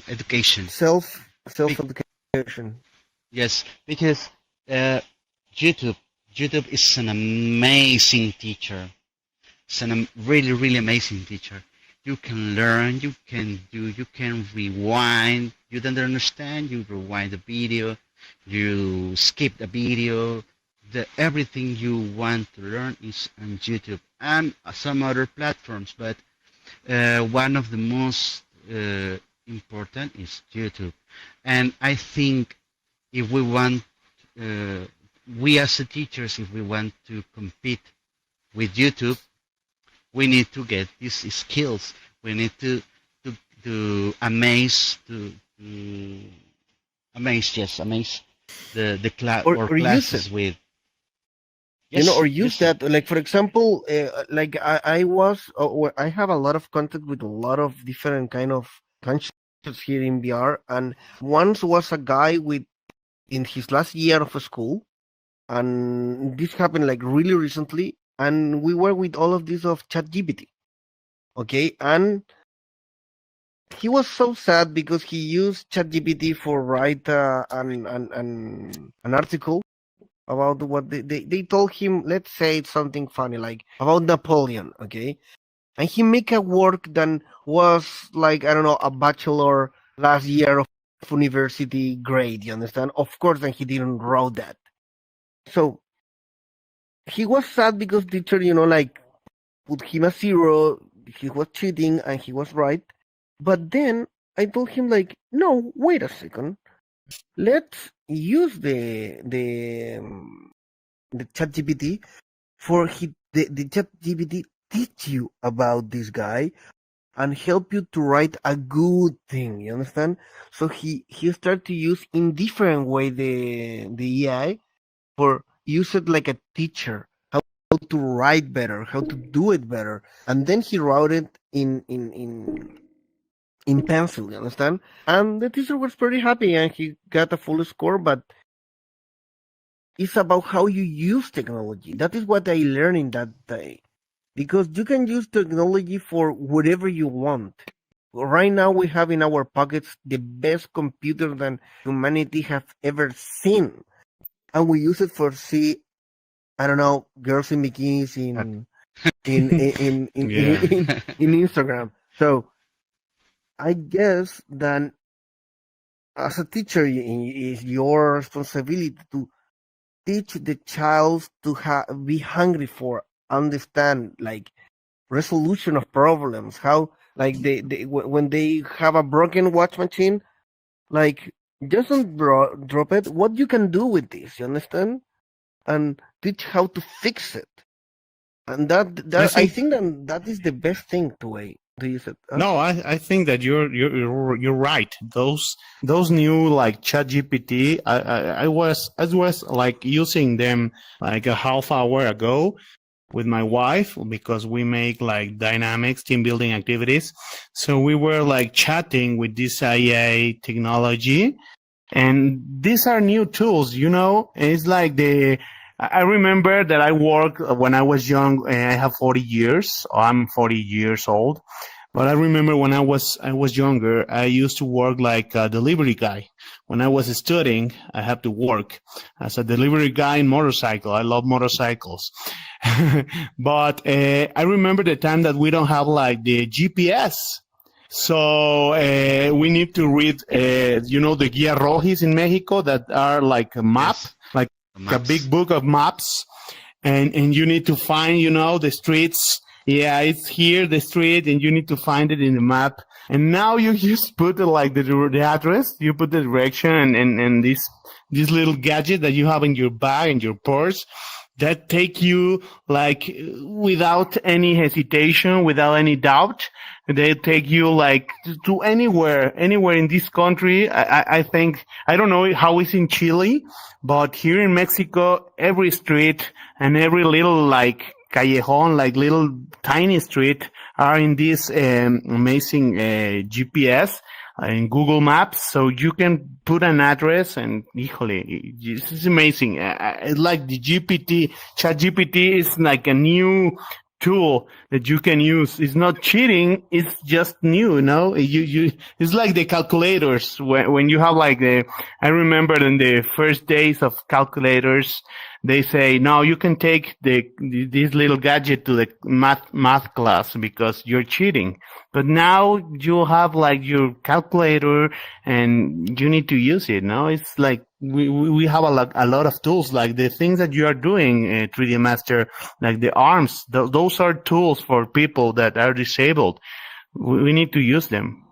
education. Self education. Yes, because uh, YouTube YouTube is an amazing teacher. It's a really amazing teacher. You can learn, you can rewind. You don't understand, you rewind the video, you skip the video. Everything you want to learn is on YouTube and some other platforms, but one of the most important is YouTube. And I think if we want, uh, we as the teachers, if we want to compete with YouTube, we need to get these skills. We need to, to amaze to amaze the or Or use it, classes with yes or use use it. that, like for example, like I have a lot of contact with a lot of different kind of countries here in VR, and once was a guy with in his last year of school, and this happened like really recently, and we were with all of this of ChatGPT, okay, and he was so sad because he used ChatGPT for write an article about what they told him. Let's say it's something funny like about Napoleon, okay, and he make a work that was like, I don't know, a bachelor last year of university grade. You understand? Of course, then he didn't wrote that. So he was sad because teacher, like put him a zero. He was cheating and he was right. But then I told him like, no, wait a second. Let's use the ChatGPT for the ChatGPT teach you about this guy and help you to write a good thing. You understand? So he started to use in different way the AI for use it like a teacher, how to write better, how to do it better, and then he wrote it in pencil. You understand? And the teacher was pretty happy, and he got a full score. But it's about how you use technology. That is what I learned in that day, because you can use technology for whatever you want. Right now, we have in our pockets the best computer that humanity has ever seen, and we use it for see, I don't know, girls in bikinis in in in in, Yeah. in Instagram. So I guess that as a teacher, it's your responsibility to teach the child to be hungry for understand like resolution of problems. How like when they have a broken watch machine, like just don't drop it. What you can do with this, you understand? And teach how to fix it. And I I think think that is the best thing to use it. Huh? no, I think that you're right. Those new like Chat GPT, I was like using them like a half hour ago with my wife because we make like dynamics team building activities. So we were like chatting with this AI technology, and these are new tools. It's like I remember that I worked when I was young. I have 40 years. I'm 40 years old. But I remember when I was younger, I used to work like a delivery guy. When I was studying, I had to work as a delivery guy in motorcycle. I love motorcycles. But I remember the time that we don't have like the GPS. So we need to read, the Guía Rojis in Mexico that are like a map, Yes, like the a maps. big book of maps, and you need to find the streets. Yeah, it's here, the street, and you need to find it in the map. And now you just put like the address, you put the direction, and this little gadget that you have in your bag and your purse that take you like without any hesitation, without any doubt. They take you like to anywhere in this country. I think, I don't know how it's in Chile, but here in Mexico, every street and every little like callejon, like little tiny street, are in this amazing GPS in Google Maps, so you can put an address and, híjole, this is amazing. It's like the GPT, Chat GPT is like a new tool that you can use. It's not cheating. It's just new, it's like the calculators when you have like I remember in the first days of calculators, they say, no, you can take this little gadget to the math class because you're cheating. But now you have like your calculator and you need to use it. No, it's like we have a lot of tools, like the things that you are doing, 3D Master, like the arms. Those are tools for people that are disabled. We need to use them.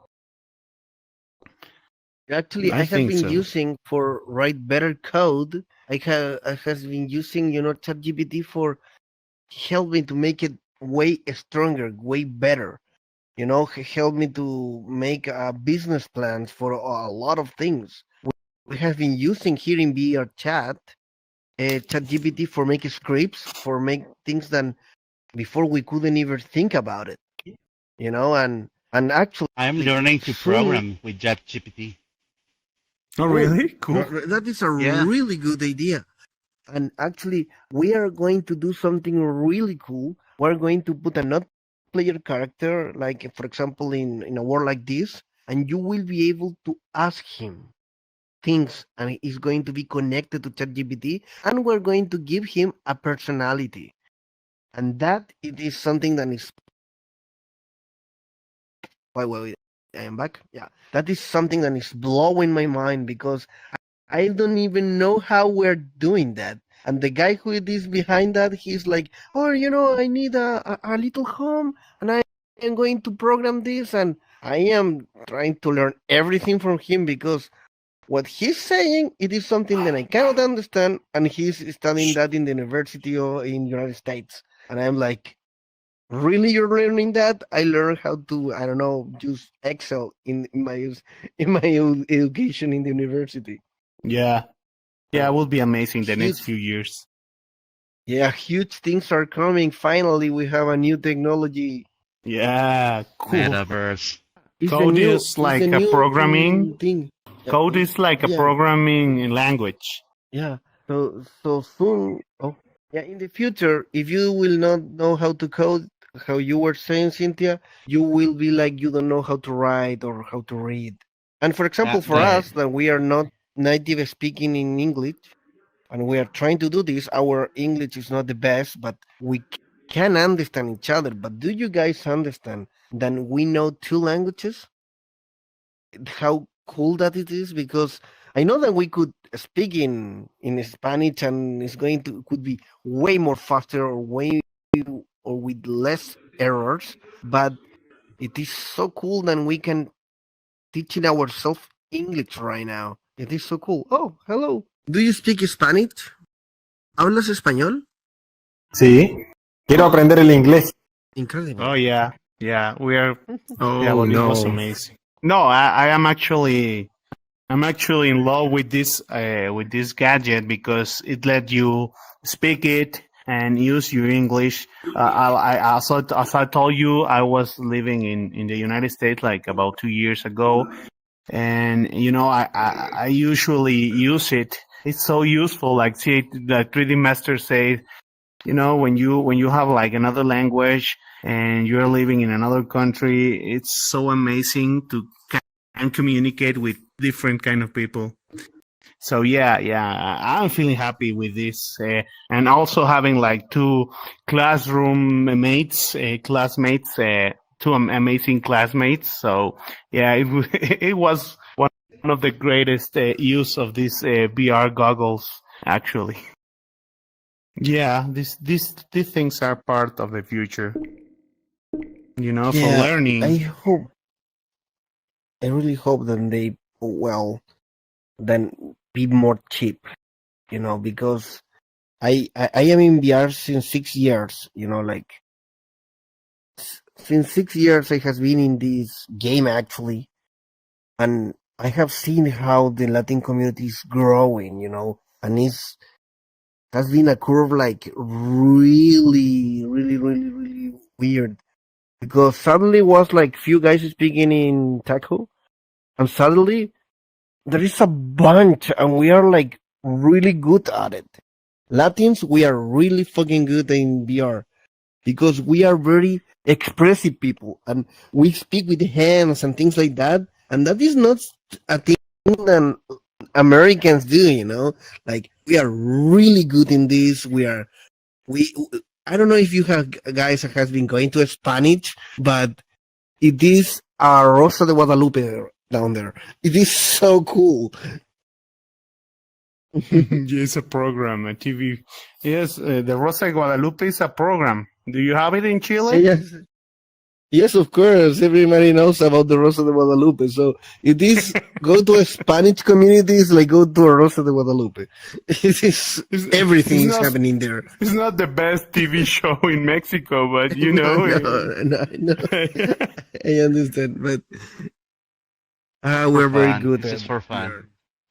Actually, I I have think been so. using for write better code. I has been using ChatGPT for help me to make it way stronger, way better. Help me to make business plans for a lot of things. We have been using here in VRChat, ChatGPT for make scripts, for make things that before we couldn't even think about it. And actually I'm learning to soon. program with ChatGPT. Oh, Oh, really? Cool. that is a Yeah, really good idea. And actually, we are going to do something really cool. We're going to put a not player character, like for example, in a world like this, and you will be able to ask him things, and he's going to be connected to ChatGPT, and we're going to give him a personality. And that it is something that is wait, I am back. Yeah, that is something that is blowing my mind because I don't even know how we're doing that. And the guy who is behind that, he's like, oh, I need a little home, and I am going to program this, and I am trying to learn everything from him because what he's saying, it is something that I cannot understand, and he's studying that in the university or in United States. And I'm like, really, you're learning that? I learned how to, I don't know, use Excel in my education in the university. Yeah. Yeah, it So will be amazing the next huge, few years. yeah, huge things are coming. Finally, we have a new technology. Yeah, cool. metaverse. Code is Is the like a new programming. thing. Yeah, Code is like a yeah, programming language. yeah. So soon. Oh, yeah. In the future, if you will not know how to code, how you were saying, Cynthia, you will be like you don't know how to write or how to read. And for Yeah, example, for the us that we are not native speaking in English, and we are trying to do this. Our English is not the best, but we can understand each other. But do you guys understand that we know two languages? How cool that it is? Because I know that we could speak in Spanish, and it's going to could be way more faster or way or with less errors, but it is so cool that we can teaching ourselves English right now. It is so cool. Oh, hello. Do you speak Spanish? ¿Hablas español? Sí, quiero aprender el inglés. Incredible. Oh yeah, yeah. We are. Yeah, Oh well, it was no. amazing. No, I am actually. I'm actually in love with this gadget because it let you speak it and use your English. As I told you, I was living in the United States like about 2 years ago, and I usually use it. It's so useful. Like, see, the 3D Master says, when you have like another language and you're living in another country, it's so amazing to can communicate with different kind of people. So yeah, I'm feeling happy with this, and also having like two classmates, two amazing classmates. So yeah, it was one of the greatest use of these VR goggles, actually. Yeah, these things are part of the future, for Yeah, learning. I really hope that they then be more cheap, because I am in VR since 6 years, like since 6 years I has been in this game actually, and I have seen how the Latin community is growing, and it's has been a curve like really, really, really, really weird. Because suddenly was like few guys speaking in Taco, and suddenly there is a bunch, and we are like really good at it. Latins, we are really fucking good in VR because we are very expressive people, and we speak with the hands and things like that. And that is not a thing that Americans do, Like we are really good in this. We. I don't know if you have guys that has been going to Spanish, but it is a Rosa de Guadalupe down there. It is so cool. Yes, a program, a TV. Yes, the Rosa de Guadalupe is a program. Do you have it in Chile? Yes, yes, of course. Everybody knows about the Rosa de Guadalupe. So it is go to a Spanish communities like go to a Rosa de Guadalupe. It is everything It's is not. happening there. It's not the best TV show in Mexico, but No, no, I understand, but For we're very fun. good It's at just for fun. VR.